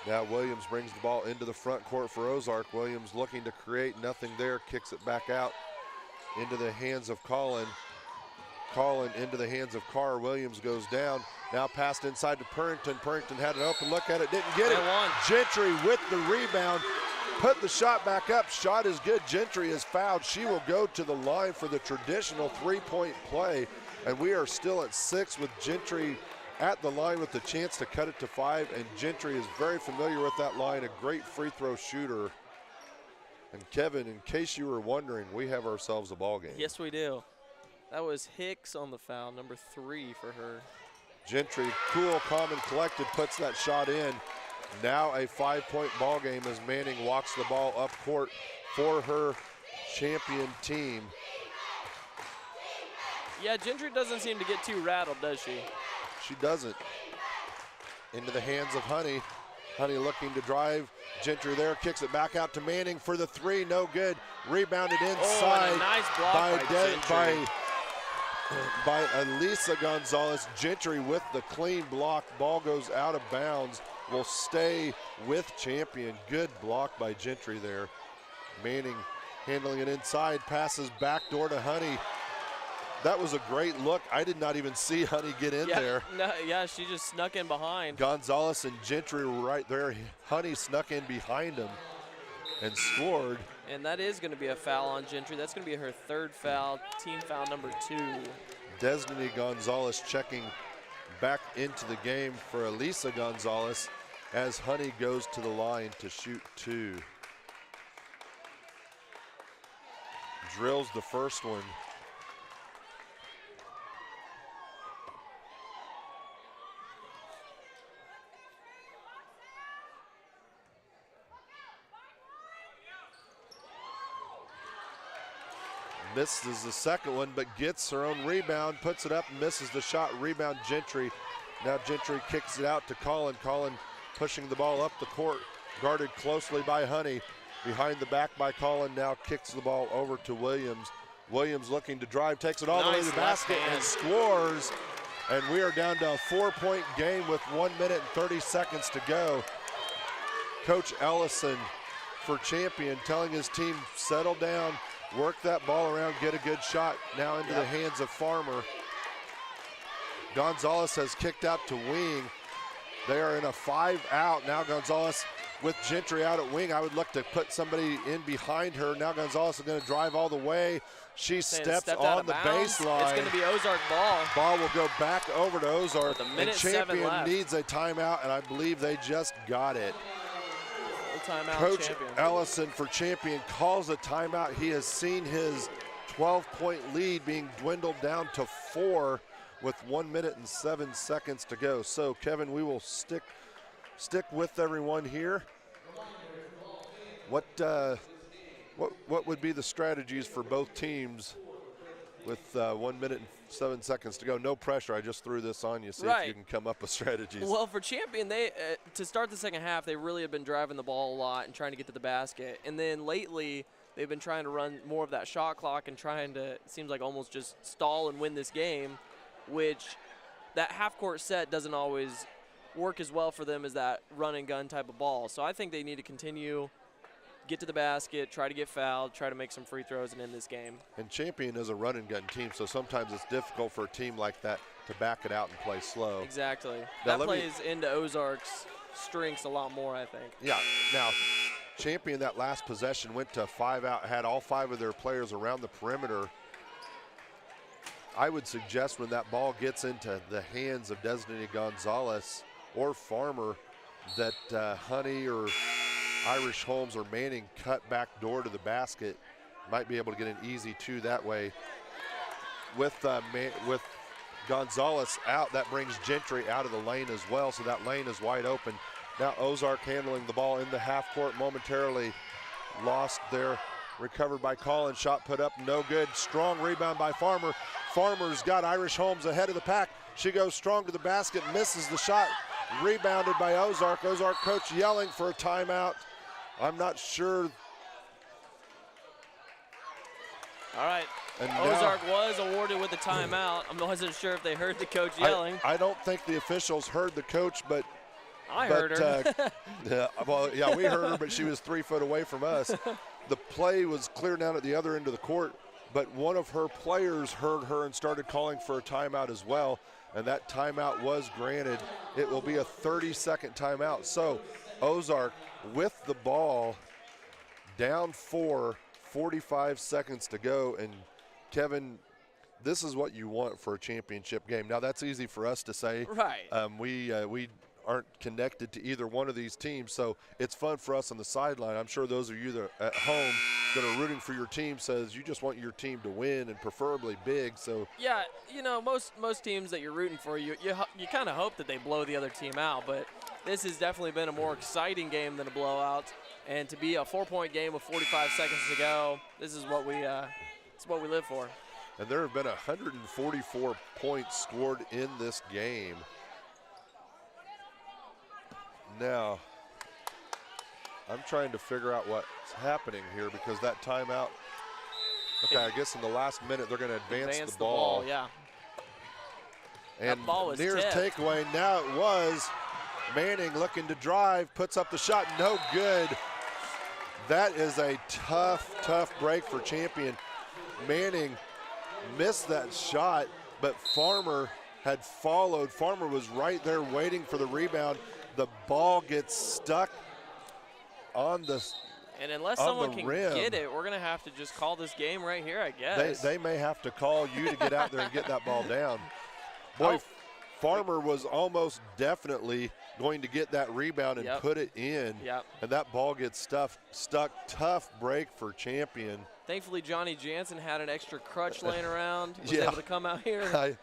Now Williams brings the ball into the front court for Ozark. Williams looking to create, nothing there, kicks it back out into the hands of Collin. Collin into the hands of Carr. Williams goes down. Now passed inside to Purrington. Purrington had an open look at it, didn't get it. Gentry with the rebound. Put the shot back up. Shot is good. Gentry is fouled. She will go to the line for the traditional 3-point play. And we are still at 6 with Gentry at the line with the chance to cut it to 5. And Gentry is very familiar with that line, a great free throw shooter. And Kevin, in case you were wondering, we have ourselves a ball game. Yes, we do. That was Hicks on the foul, number 3 for her. Gentry, cool, calm, and collected, puts that shot in. Now a 5-point ball game as Manning walks the ball up court for her champion team. Yeah, Gentry doesn't seem to get too rattled, does she? She doesn't. Into the hands of Honey. Honey looking to drive. Gentry there, kicks it back out to Manning for the 3, no good. Rebounded inside. Oh, and a nice block by Gentry. By Elisa Gonzalez. Gentry with the clean block. Ball goes out of bounds. Will stay with champion. Good block by Gentry there. Manning handling it inside. Passes backdoor to Honey. That was a great look. I did not even see Honey get in there. No, yeah, she just snuck in behind. Gonzalez and Gentry were right there. Honey snuck in behind him and scored. And that is going to be a foul on Gentry. That's going to be her 3rd foul, team foul number 2. Destiny Gonzalez checking back into the game for Elisa Gonzalez as Honey goes to the line to shoot 2. Drills the first one. Misses the second one, but gets her own rebound, puts it up, misses the shot, rebound Gentry. Now Gentry kicks it out to Collin. Collin pushing the ball up the court, guarded closely by Honey. Behind the back by Collin, now kicks the ball over to Williams. Williams looking to drive, takes it all the way to the basket and scores. And we are down to a 4-point game with 1 minute and 30 seconds to go. Coach Ellison for champion telling his team, settle down, work that ball around, get a good shot. Now into the hands of Farmer. Gonzalez has kicked out to wing. They are in a 5-out. Now Gonzalez with Gentry out at wing. I would look to put somebody in behind her. Now Gonzalez is going to drive all the way. She steps on the baseline. It's going to be Ozark ball. Ball will go back over to Ozark. With a minute and 7 champion left. needs a timeout, and I believe they just got it. Timeout, Coach champion. Ellison for champion calls a timeout. He has seen his 12-point lead being dwindled down to 4 with 1 minute and 7 seconds to go. So Kevin, we will stick with everyone here. What would be the strategies for both teams with 1 minute and 7 seconds to go? No pressure. I just threw this on you. See if you can come up with strategies. Well, for champion, they to start the second half, they really have been driving the ball a lot and trying to get to the basket. And then lately, they've been trying to run more of that shot clock and trying to, it seems like, almost just stall and win this game, which that half-court set doesn't always work as well for them as that run-and-gun type of ball. So I think they need to continue, get to the basket, try to get fouled, try to make some free throws and end this game. And champion is a run-and-gun team, so sometimes it's difficult for a team like that to back it out and play slow. Exactly. Now That plays into Ozark's strengths a lot more, I think. Yeah. Now, Champion, that last possession, went to 5 out, had all 5 of their players around the perimeter. I would suggest when that ball gets into the hands of Desney Gonzalez or Farmer that Honey or Irish Holmes or Manning cut back door to the basket. Might be able to get an easy 2 that way. With Gonzalez out, that brings Gentry out of the lane as well, so that lane is wide open. Now Ozark handling the ball in the half court, momentarily lost there. Recovered by Collins, shot put up, no good. Strong rebound by Farmer. Farmer's got Irish Holmes ahead of the pack. She goes strong to the basket, misses the shot. Rebounded by Ozark. Ozark coach yelling for a timeout. I'm not sure. All right. And Ozark was awarded with a timeout. I wasn't sure if they heard the coach yelling. I don't think the officials heard the coach, but I heard her. Yeah, we heard her, but she was 3 foot away from us. The play was clear down at the other end of the court, but one of her players heard her and started calling for a timeout as well, and that timeout was granted. It will be a 30-second timeout. So Ozark with the ball, down 4, 45 seconds to go, and Kevin, this is what you want for a championship game. Now that's easy for us to say. Right. We aren't connected to either one of these teams, so it's fun for us on the sideline. I'm sure those of you that are at home that are rooting for your team says you just want your team to win and preferably big. So yeah, you know, most teams that you're rooting for, you kind of hope that they blow the other team out, but this has definitely been a more exciting game than a blowout. And to be a 4-point game with 45 seconds to go, this is what we live for. And there have been 144 points scored in this game. Now, I'm trying to figure out what's happening here because that timeout, okay, I guess in the last minute they're going to advance the ball. Yeah. And that ball was nearest tipped. takeaway, now it was Manning looking to drive, puts up the shot, no good. That is a tough break for Champion. Manning missed that shot, but Farmer had followed. Farmer was right there waiting for the rebound. The ball gets stuck on the And unless on someone the can rim. get it, we're going to have to just call this game right here, I guess. They may have to call you to get out there and get that ball down. Boy, Farmer was almost definitely going to get that rebound and put it in. Yep. And that ball gets stuck. Tough break for Champion. Thankfully, Johnny Jansen had an extra crutch laying around. Was Yeah. able to come out here.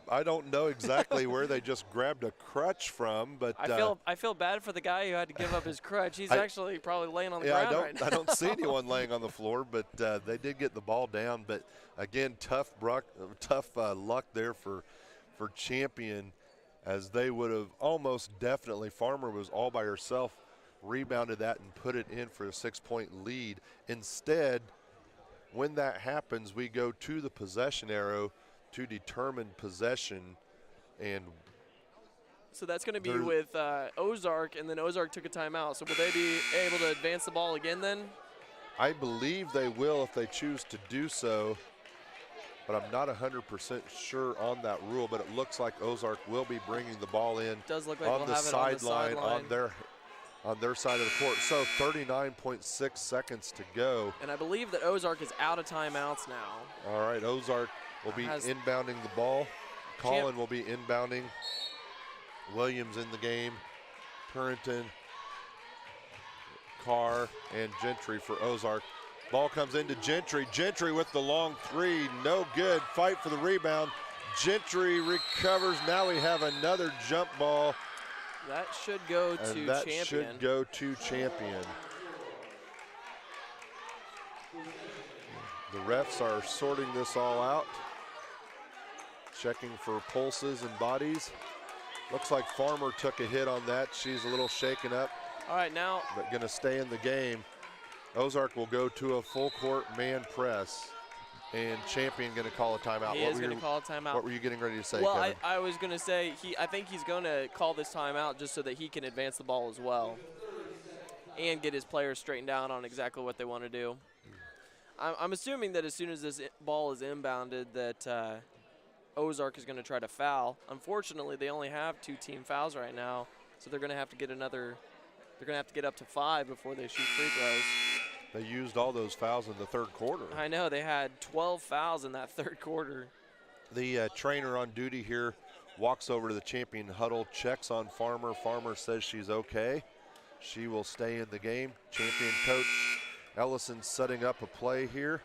I don't know exactly where they just grabbed a crutch from, but I feel bad for the guy who had to give up his crutch. He's actually probably laying on the ground right now. I don't see anyone laying on the floor, but they did get the ball down. But again, tough luck there for Champion, as they would have almost definitely. Farmer was all by herself, rebounded that and put it in for a 6-point lead. Instead, when that happens, we go to the possession arrow to determine possession, and so that's going to be with Ozark, and then Ozark took a timeout. So will they be able to advance the ball again then? I believe they will if they choose to do so, but I'm not 100% sure on that rule. But it looks like Ozark will be bringing the ball in does look like on we'll the have it on the sideline sideline. on their side of the court. So 39.6 seconds to go. And I believe that Ozark is out of timeouts now. All right, Ozark will be inbounding the ball. Collin will be inbounding. Williams in the game. Purinton, Carr, and Gentry for Ozark. Ball comes into Gentry. Gentry with the long 3, no good. Fight for the rebound. Gentry recovers. Now we have another jump ball. That should go to and that Champion. should go to Champion. The refs are sorting this all out, checking for pulses and bodies. Looks like Farmer took a hit on that. She's a little shaken up. All right, now. But going to stay in the game. Ozark will go to a full court man press, and Champion going to call a timeout. He is going to call a timeout. What were you getting ready to say, Well, Kevin? I was going to say, I think he's going to call this timeout just so that he can advance the ball as well and get his players straightened out on exactly what they want to do. I'm assuming that as soon as this ball is inbounded that Ozark is going to try to foul. Unfortunately, they only have 2 team fouls right now, so they're going to have to get another They're going to have to get up to 5 before they shoot free throws. They used all those fouls in the third quarter. I know. They had 12 fouls in that third quarter. The trainer on duty here walks over to the champion huddle, checks on Farmer. Farmer says she's okay. She will stay in the game. Champion coach Ellison setting up a play here.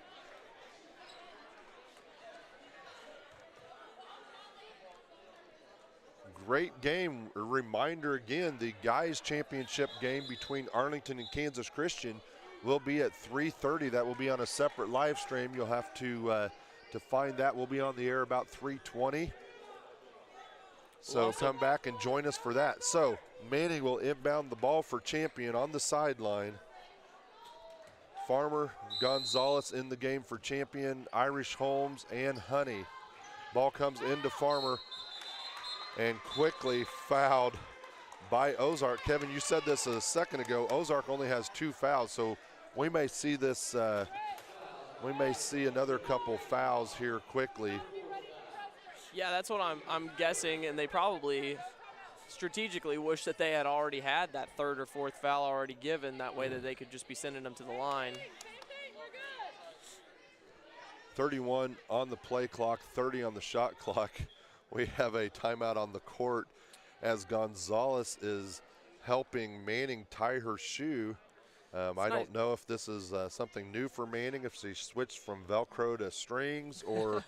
Great game. A reminder again, the guys championship game between Arlington and Kansas Christian will be at 3:30. That will be on a separate live stream. You'll have to find that. We'll be on the air about 3:20. So come back and join us for that. So Manning will inbound the ball for Champion on the sideline. Farmer, Gonzalez in the game for Champion, Irish Holmes, and Honey. Ball comes into Farmer and quickly fouled by Ozark. Kevin, you said this a second ago. Ozark only has 2 fouls, so we may see this. We may see another couple fouls here quickly. Yeah, that's what I'm guessing, and they probably strategically wish that they had already had that 3rd or 4th foul already given. That way that they could just be sending them to the line. 31 on the play clock, 30 on the shot clock. We have a timeout on the court as Gonzalez is helping Manning tie her shoe. I don't know if this is something new for Manning, if she switched from Velcro to strings, or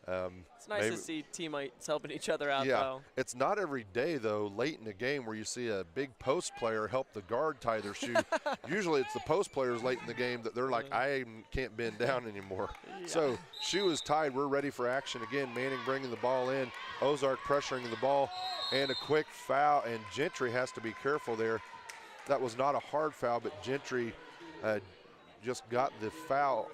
it's nice to see teammates helping each other out, though. It's not every day, though, late in the game where you see a big post player help the guard tie their shoe. Usually it's the post players late in the game that they're like, I can't bend down anymore. Yeah. So shoe is tied. We're ready for action again. Manning bringing the ball in. Ozark pressuring the ball, and a quick foul, and Gentry has to be careful there. That was not a hard foul, but Gentry just got the foul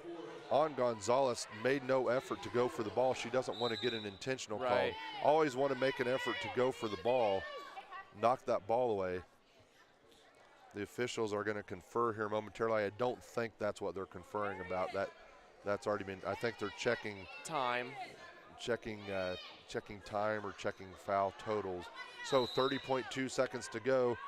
on Gonzalez, made no effort to go for the ball. She doesn't want to get an intentional call. Always want to make an effort to go for the ball. Knock that ball away. The officials are going to confer here momentarily. I don't think that's what they're conferring about. That's already been, I think they're checking time. Checking time or checking foul totals. So 30.2 seconds to go.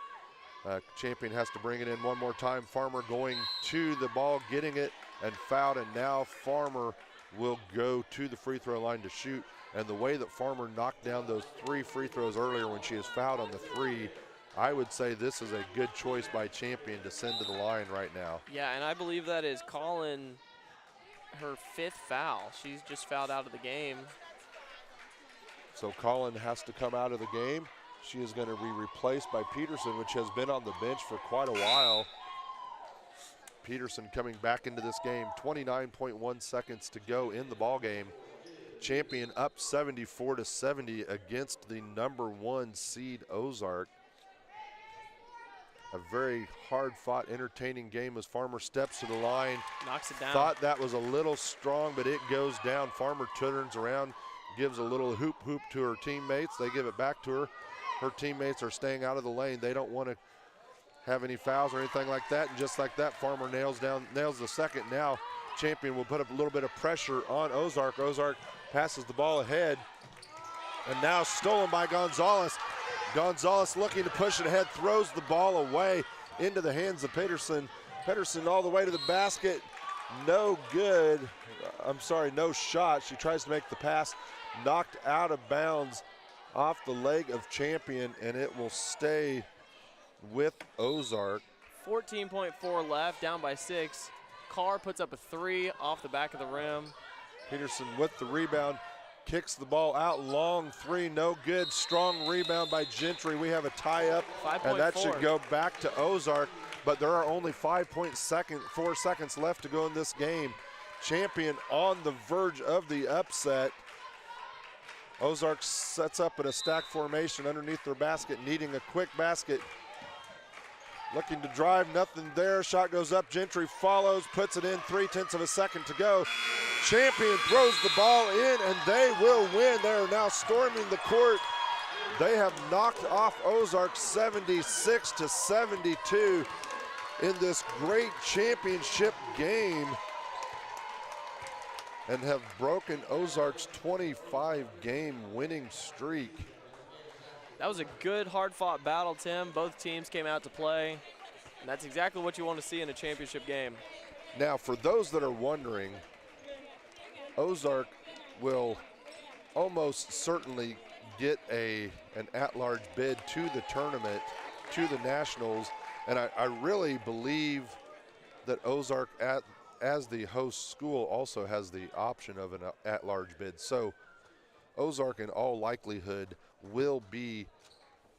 Champion has to bring it in one more time. Farmer going to the ball, getting it, and fouled, and now Farmer will go to the free throw line to shoot. And the way that Farmer knocked down those 3 free throws earlier when she is fouled on the 3, I would say this is a good choice by Champion to send to the line right now. Yeah, and I believe that is Colin, her 5th foul. She's just fouled out of the game. So Colin has to come out of the game. She is going to be replaced by Peterson, which has been on the bench for quite a while. Peterson coming back into this game. 29.1 seconds to go in the ball game. Champion up 74-70 against the #1 seed Ozark. A very hard-fought, entertaining game as Farmer steps to the line. Knocks it down. Thought that was a little strong, but it goes down. Farmer turns around, gives a little hoop to her teammates. They give it back to her. Her teammates are staying out of the lane. They don't want to have any fouls or anything like that. And just like that, Farmer nails the second. Now Champion will put up a little bit of pressure on Ozark. Ozark passes the ball ahead. And now stolen by Gonzalez. Gonzalez looking to push it ahead, throws the ball away into the hands of Peterson. Peterson all the way to the basket. No good. I'm sorry, no shot. She tries to make the pass. Knocked out of bounds off the leg of Champion, and it will stay with Ozark. 14.4 left, down by 6. Carr puts up a 3 off the back of the rim. Peterson with the rebound, kicks the ball out, long 3, no good. Strong rebound by Gentry. We have a tie-up, and that should go back to Ozark, but there are only 4 seconds left to go in this game. Champion on the verge of the upset. Ozark sets up in a stack formation underneath their basket, needing a quick basket. Looking to drive, nothing there. Shot goes up, Gentry follows, puts it in, 0.3 seconds to go. Champion throws the ball in, and they will win. They are now storming the court. They have knocked off Ozark 76-72 in this great championship game, and have broken Ozark's 25-game winning streak. That was a good, hard-fought battle, Tim. Both teams came out to play. And that's exactly what you want to see in a championship game. Now, for those that are wondering, Ozark will almost certainly get an at-large bid to the tournament, to the Nationals, and I really believe that Ozark, as the host school, also has the option of an at-large bid. So Ozark, in all likelihood, will be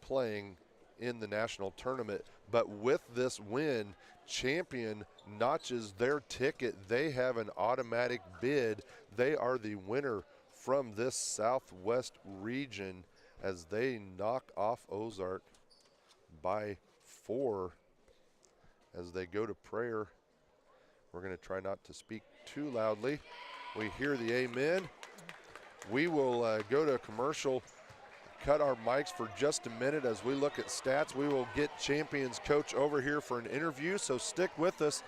playing in the national tournament. But with this win, Champion notches their ticket. They have an automatic bid. They are the winner from this Southwest region as they knock off Ozark by 4 as they go to prayer. We're going to try not to speak too loudly. We hear the amen. We will go to a commercial, cut our mics for just a minute as we look at stats. We will get Champion's coach over here for an interview, so stick with us.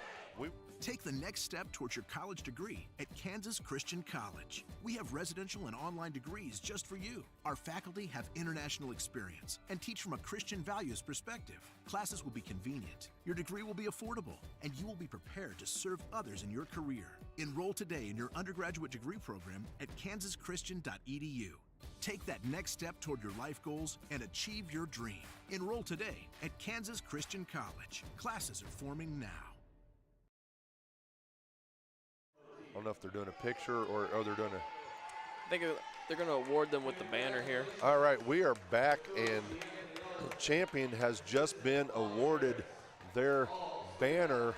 Take the next step towards your college degree at Kansas Christian College. We have residential and online degrees just for you. Our faculty have international experience and teach from a Christian values perspective. Classes will be convenient, your degree will be affordable, and you will be prepared to serve others in your career. Enroll today in your undergraduate degree program at kansaschristian.edu. Take that next step toward your life goals and achieve your dream. Enroll today at Kansas Christian College. Classes are forming now. I don't know if they're doing a picture or they're doing a... I think they're going to award them with the banner here. All right, we are back, and Champion has just been awarded their banner.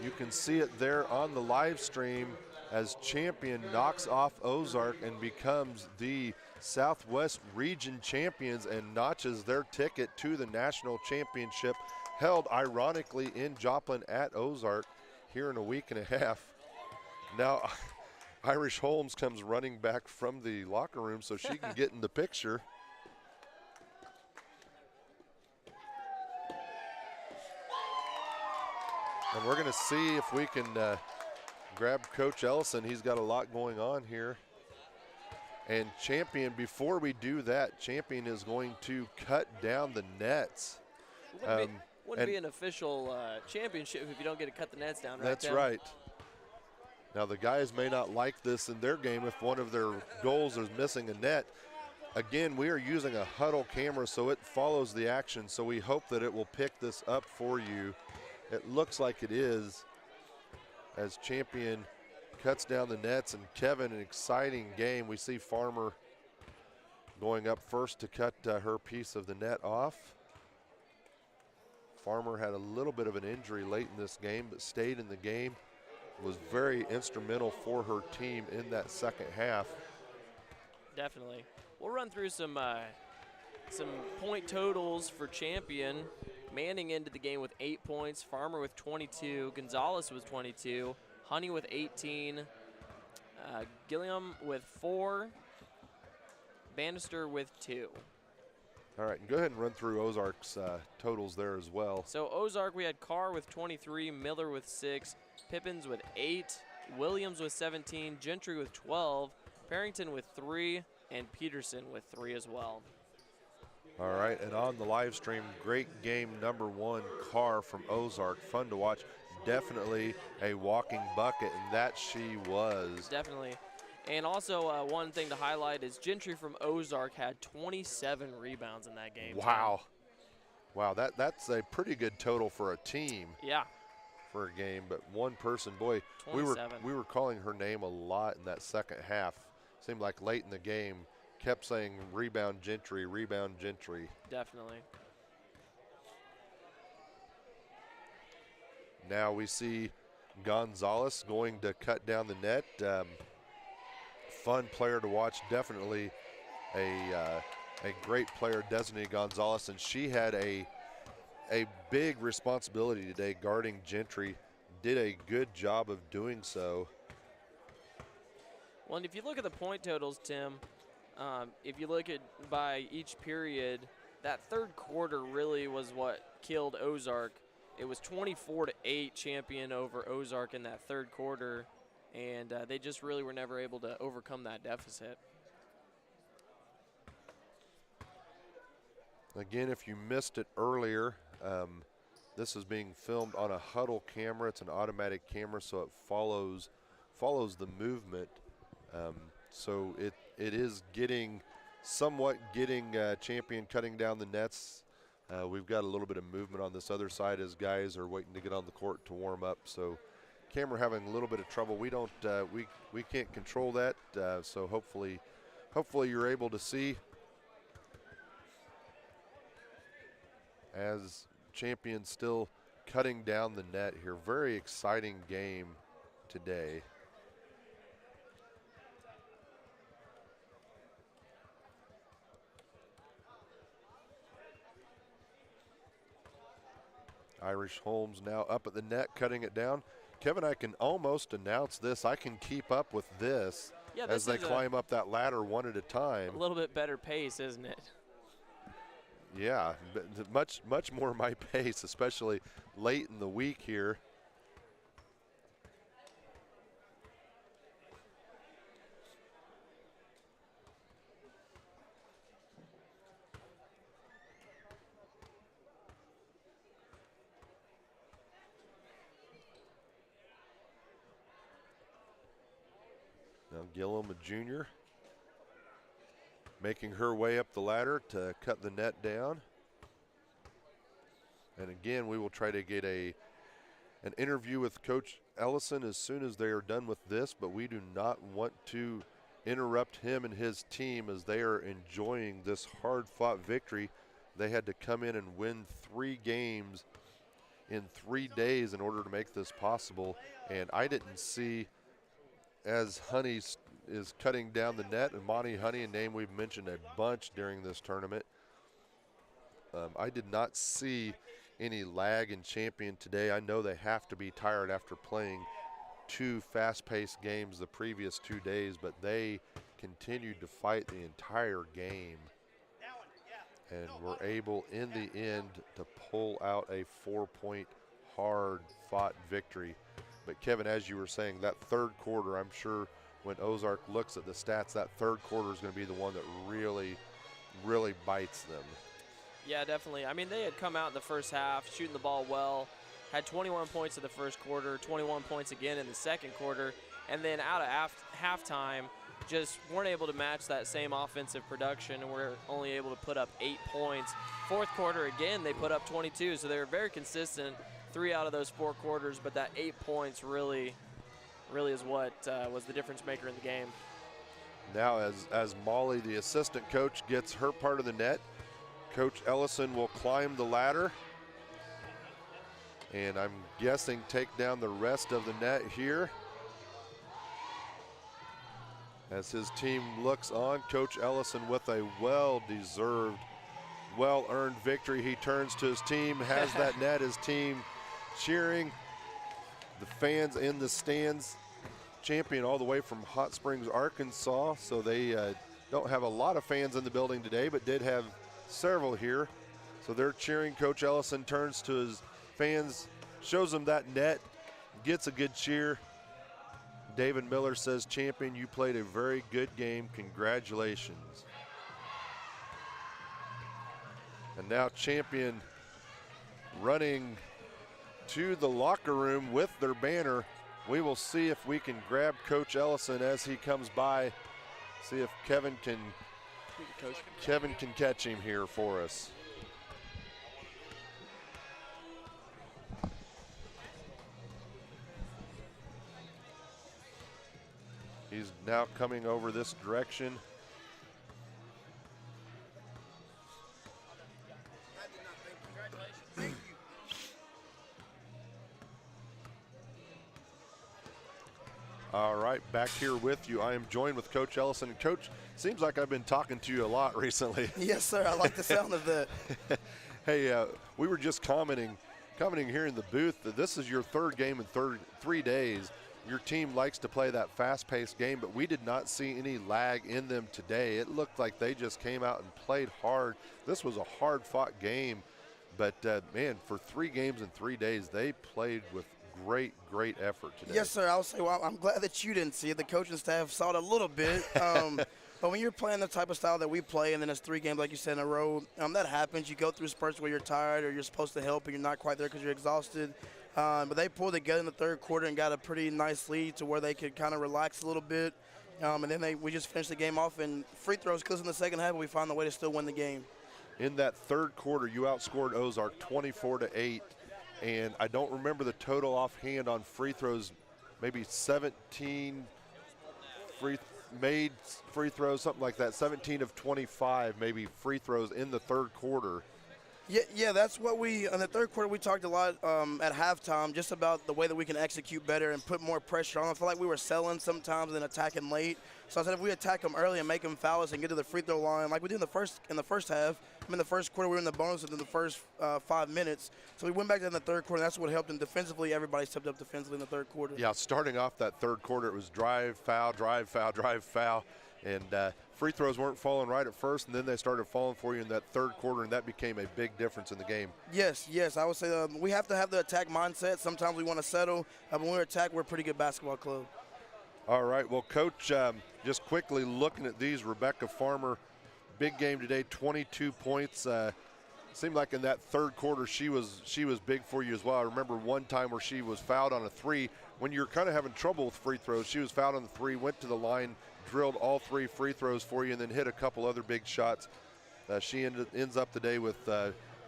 You can see it there on the live stream as Champion knocks off Ozark and becomes the Southwest Region champions and notches their ticket to the national championship, held ironically in Joplin at Ozark here in a week and a half. Now, Irish Holmes comes running back from the locker room so she can get in the picture. And we're going to see if we can grab Coach Ellison. He's got a lot going on here. And Champion, before we do that, Champion is going to cut down the nets. Wouldn't be an official championship if you don't get to cut the nets down, right? That's Tim? right. Now, the guys may not like this in their game if one of their goals is missing a net. Again, we are using a huddle camera, so it follows the action, so we hope that it will pick this up for you. It looks like it is as Champion cuts down the nets. And Kevin, an exciting game. We see Farmer going up first to cut her piece of the net off. Farmer had a little bit of an injury late in this game, but stayed in the game. Was very instrumental for her team in that second half. Definitely. We'll run through some point totals for Champion. Manning into the game with 8 points, Farmer with 22, Gonzalez with 22, Honey with 18, Gilliam with 4, Bannister with 2. All right, and go ahead and run through Ozark's totals there as well. So Ozark, we had Carr with 23, Miller with 6, Pippins with 8, Williams with 17, Gentry with 12, Parrington with 3, and Peterson with 3 as well. All right, and on the live stream, great game number 1, Carr from Ozark. Fun to watch. Definitely a walking bucket, and that she was. Definitely. And also one thing to highlight is Gentry from Ozark had 27 rebounds in that game. Wow. Wow, that's a pretty good total for a team. Yeah. For a game, but one person, boy, 27. we were calling her name a lot in that second half. Seemed like late in the game, kept saying rebound Gentry, rebound Gentry. Definitely. Now we see Gonzalez going to cut down the net. Fun player to watch, definitely a great player, Destiny Gonzalez, and she had a big responsibility today guarding Gentry. Did a good job of doing so. Well, and if you look at the point totals, Tim, if you look at by each period, that third quarter really was what killed Ozark. It was 24-8 Champion over Ozark in that third quarter, and they just really were never able to overcome that deficit. Again, if you missed it earlier, This is being filmed on a huddle camera. It's an automatic camera, so it follows the movement. So it is somewhat getting Champion cutting down the nets. We've got a little bit of movement on this other side as guys are waiting to get on the court to warm up. So camera having a little bit of trouble. We don't we can't control that. So hopefully you're able to see as Champion still cutting down the net here. Very exciting game today. Irish Holmes now up at the net, cutting it down. Kevin, I can almost announce this. I can keep up with this, as they climb up that ladder one at a time. A little bit better pace, isn't it? Yeah, much more my pace, especially late in the week here. Now Gillum, a junior, making her way up the ladder to cut the net down. And again, we will try to get an interview with Coach Ellison as soon as they are done with this, but we do not want to interrupt him and his team as they are enjoying this hard-fought victory. They had to come in and win 3 games in 3 days in order to make this possible. And I didn't see, as Honey is cutting down the net, and Monty Honey, a name we've mentioned a bunch during this tournament, I did not see any lag in Champion today. I know they have to be tired after playing 2 fast-paced games the previous 2 days, but they continued to fight the entire game and were able in the end to pull out a 4-point hard-fought victory. But Kevin, as you were saying, that third quarter, I'm sure when Ozark looks at the stats, that third quarter is going to be the one that really, really bites them. Yeah, definitely. I mean, they had come out in the first half, shooting the ball well, had 21 points in the first quarter, 21 points again in the second quarter, and then out of halftime, just weren't able to match that same offensive production, and were only able to put up 8 points. Fourth quarter, again, they put up 22, so they were very consistent 3 out of those 4 quarters, but that 8 points really is what was the difference maker in the game. Now as Molly, the assistant coach, gets her part of the net, Coach Ellison will climb the ladder and I'm guessing take down the rest of the net here. As his team looks on, Coach Ellison with a well-deserved, well-earned victory. He turns to his team, has that net, his team cheering. The fans in the stands, Champion all the way from Hot Springs, Arkansas. So they don't have a lot of fans in the building today, but did have several here. So they're cheering. Coach Ellison turns to his fans, shows them that net, gets a good cheer. David Miller says, Champion, you played a very good game. Congratulations. And now Champion running to the locker room with their banner. We will see if we can grab Coach Ellison as he comes by. See if Kevin can catch him here for us. He's now coming over this direction. All right, back here with you. I am joined with Coach Ellison. And Coach, seems like I've been talking to you a lot recently. Yes, sir. I like the sound of that. Hey, we were just commenting here in the booth that this is your third game in 3 days. Your team likes to play that fast-paced game, but we did not see any lag in them today. It looked like they just came out and played hard. This was a hard-fought game, but, man, for 3 games in 3 days, they played with great effort today. Yes, sir. I would say, well, I'm glad that you didn't see it. The coaching staff saw it a little bit. But when you're playing the type of style that we play, and then it's 3 games, like you said, in a row, that happens. You go through spurts where you're tired or you're supposed to help and you're not quite there because you're exhausted. But they pulled together in the third quarter and got a pretty nice lead to where they could kind of relax a little bit. And then we just finished the game off, and free throws close in the second half, but we found a way to still win the game. In that third quarter, you outscored Ozark 24-8, and I don't remember the total offhand on free throws, maybe 17 made free throws, something like that, 17 of 25 maybe free throws in the third quarter. Yeah, that's what in the third quarter we talked a lot at halftime just about the way that we can execute better and put more pressure on them. I feel like we were selling sometimes and attacking late. So I said if we attack them early and make them foul us and get to the free throw line like we did in the first half. In the first quarter we were in the bonus within the first 5 minutes. So we went back in the third quarter, and that's what helped. And defensively, everybody stepped up defensively in the third quarter. Yeah, starting off that third quarter, it was drive, foul, drive, foul, drive, foul. And free throws weren't falling right at first, and then they started falling for you in that third quarter, and that became a big difference in the game. Yes, I would say we have to have the attack mindset. Sometimes we want to settle. But when we attack, we're a pretty good basketball club. All right, well, Coach, just quickly looking at these, Rebecca Farmer, big game today, 22 points. Seemed like in that third quarter she was big for you as well. I remember one time where she was fouled on a 3. When you're kind of having trouble with free throws, she was fouled on the 3, went to the line, drilled all 3 free throws for you, and then hit a couple other big shots. She ends up the day with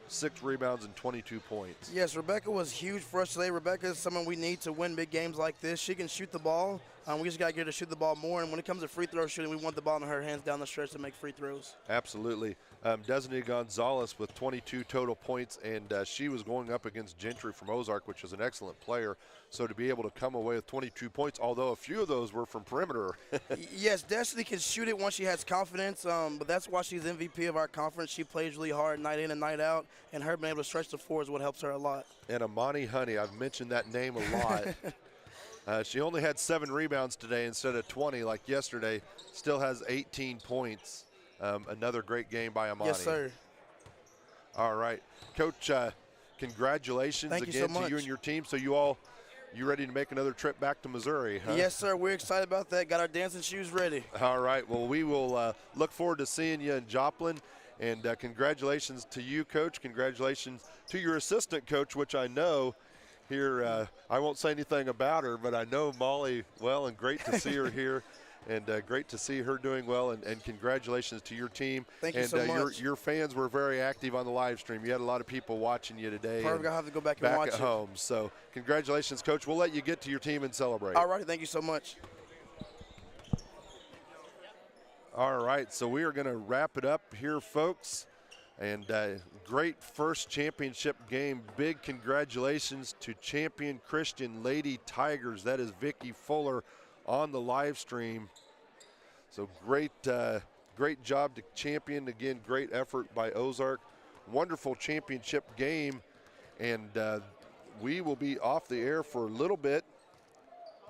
6 rebounds and 22 points. Yes, Rebecca was huge for us today. Rebecca is someone we need to win big games like this. She can shoot the ball. We just got to get her to shoot the ball more. And when it comes to free throw shooting, we want the ball in her hands down the stretch to make free throws. Absolutely. Destiny Gonzalez with 22 total points, and she was going up against Gentry from Ozark, which is an excellent player. So to be able to come away with 22 points, although a few of those were from perimeter. Yes, Destiny can shoot it once she has confidence, but that's why she's MVP of our conference. She plays really hard night in and night out, and her being able to stretch the floor is what helps her a lot. And Amani Honey, I've mentioned that name a lot. She only had 7 rebounds today instead of 20 like yesterday. Still has 18 points. Another great game by Amani. Yes, sir. All right. Coach, congratulations Thank you again so much. to you and your team. So you ready to make another trip back to Missouri, huh? Yes, sir. We're excited about that. Got our dancing shoes ready. All right. Well, we will look forward to seeing you in Joplin. And congratulations to you, Coach. Congratulations to your assistant coach, which I know here. I won't say anything about her, but I know Molly well, and great to see her here. And great to see her doing well, and congratulations to your team. Thank you so much. Your fans were very active on the live stream. You had a lot of people watching you today. Perfect. I'll have to go back and watch at home. So congratulations, Coach. We'll let you get to your team and celebrate. All right. Thank you so much. All right. So we are going to wrap it up here, folks. And great first championship game. Big congratulations to champion Christian Lady Tigers. That is Vicky Fuller on the live stream. So great job to champion. Again, great effort by Ozark. Wonderful championship game. And we will be off the air for a little bit.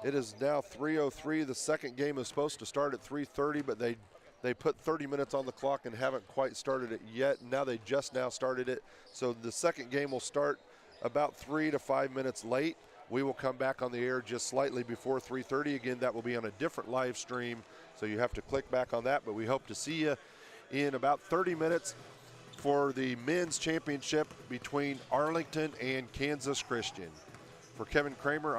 It is now 3:03. The second game is supposed to start at 3:30, but they put 30 minutes on the clock and haven't quite started it yet. Now they just now started it. So the second game will start about 3 to 5 minutes late. We will come back on the air just slightly before 3:30. Again, that will be on a different live stream, so you have to click back on that. But we hope to see you in about 30 minutes for the men's championship between Arlington and Kansas Christian. For Kevin Kramer,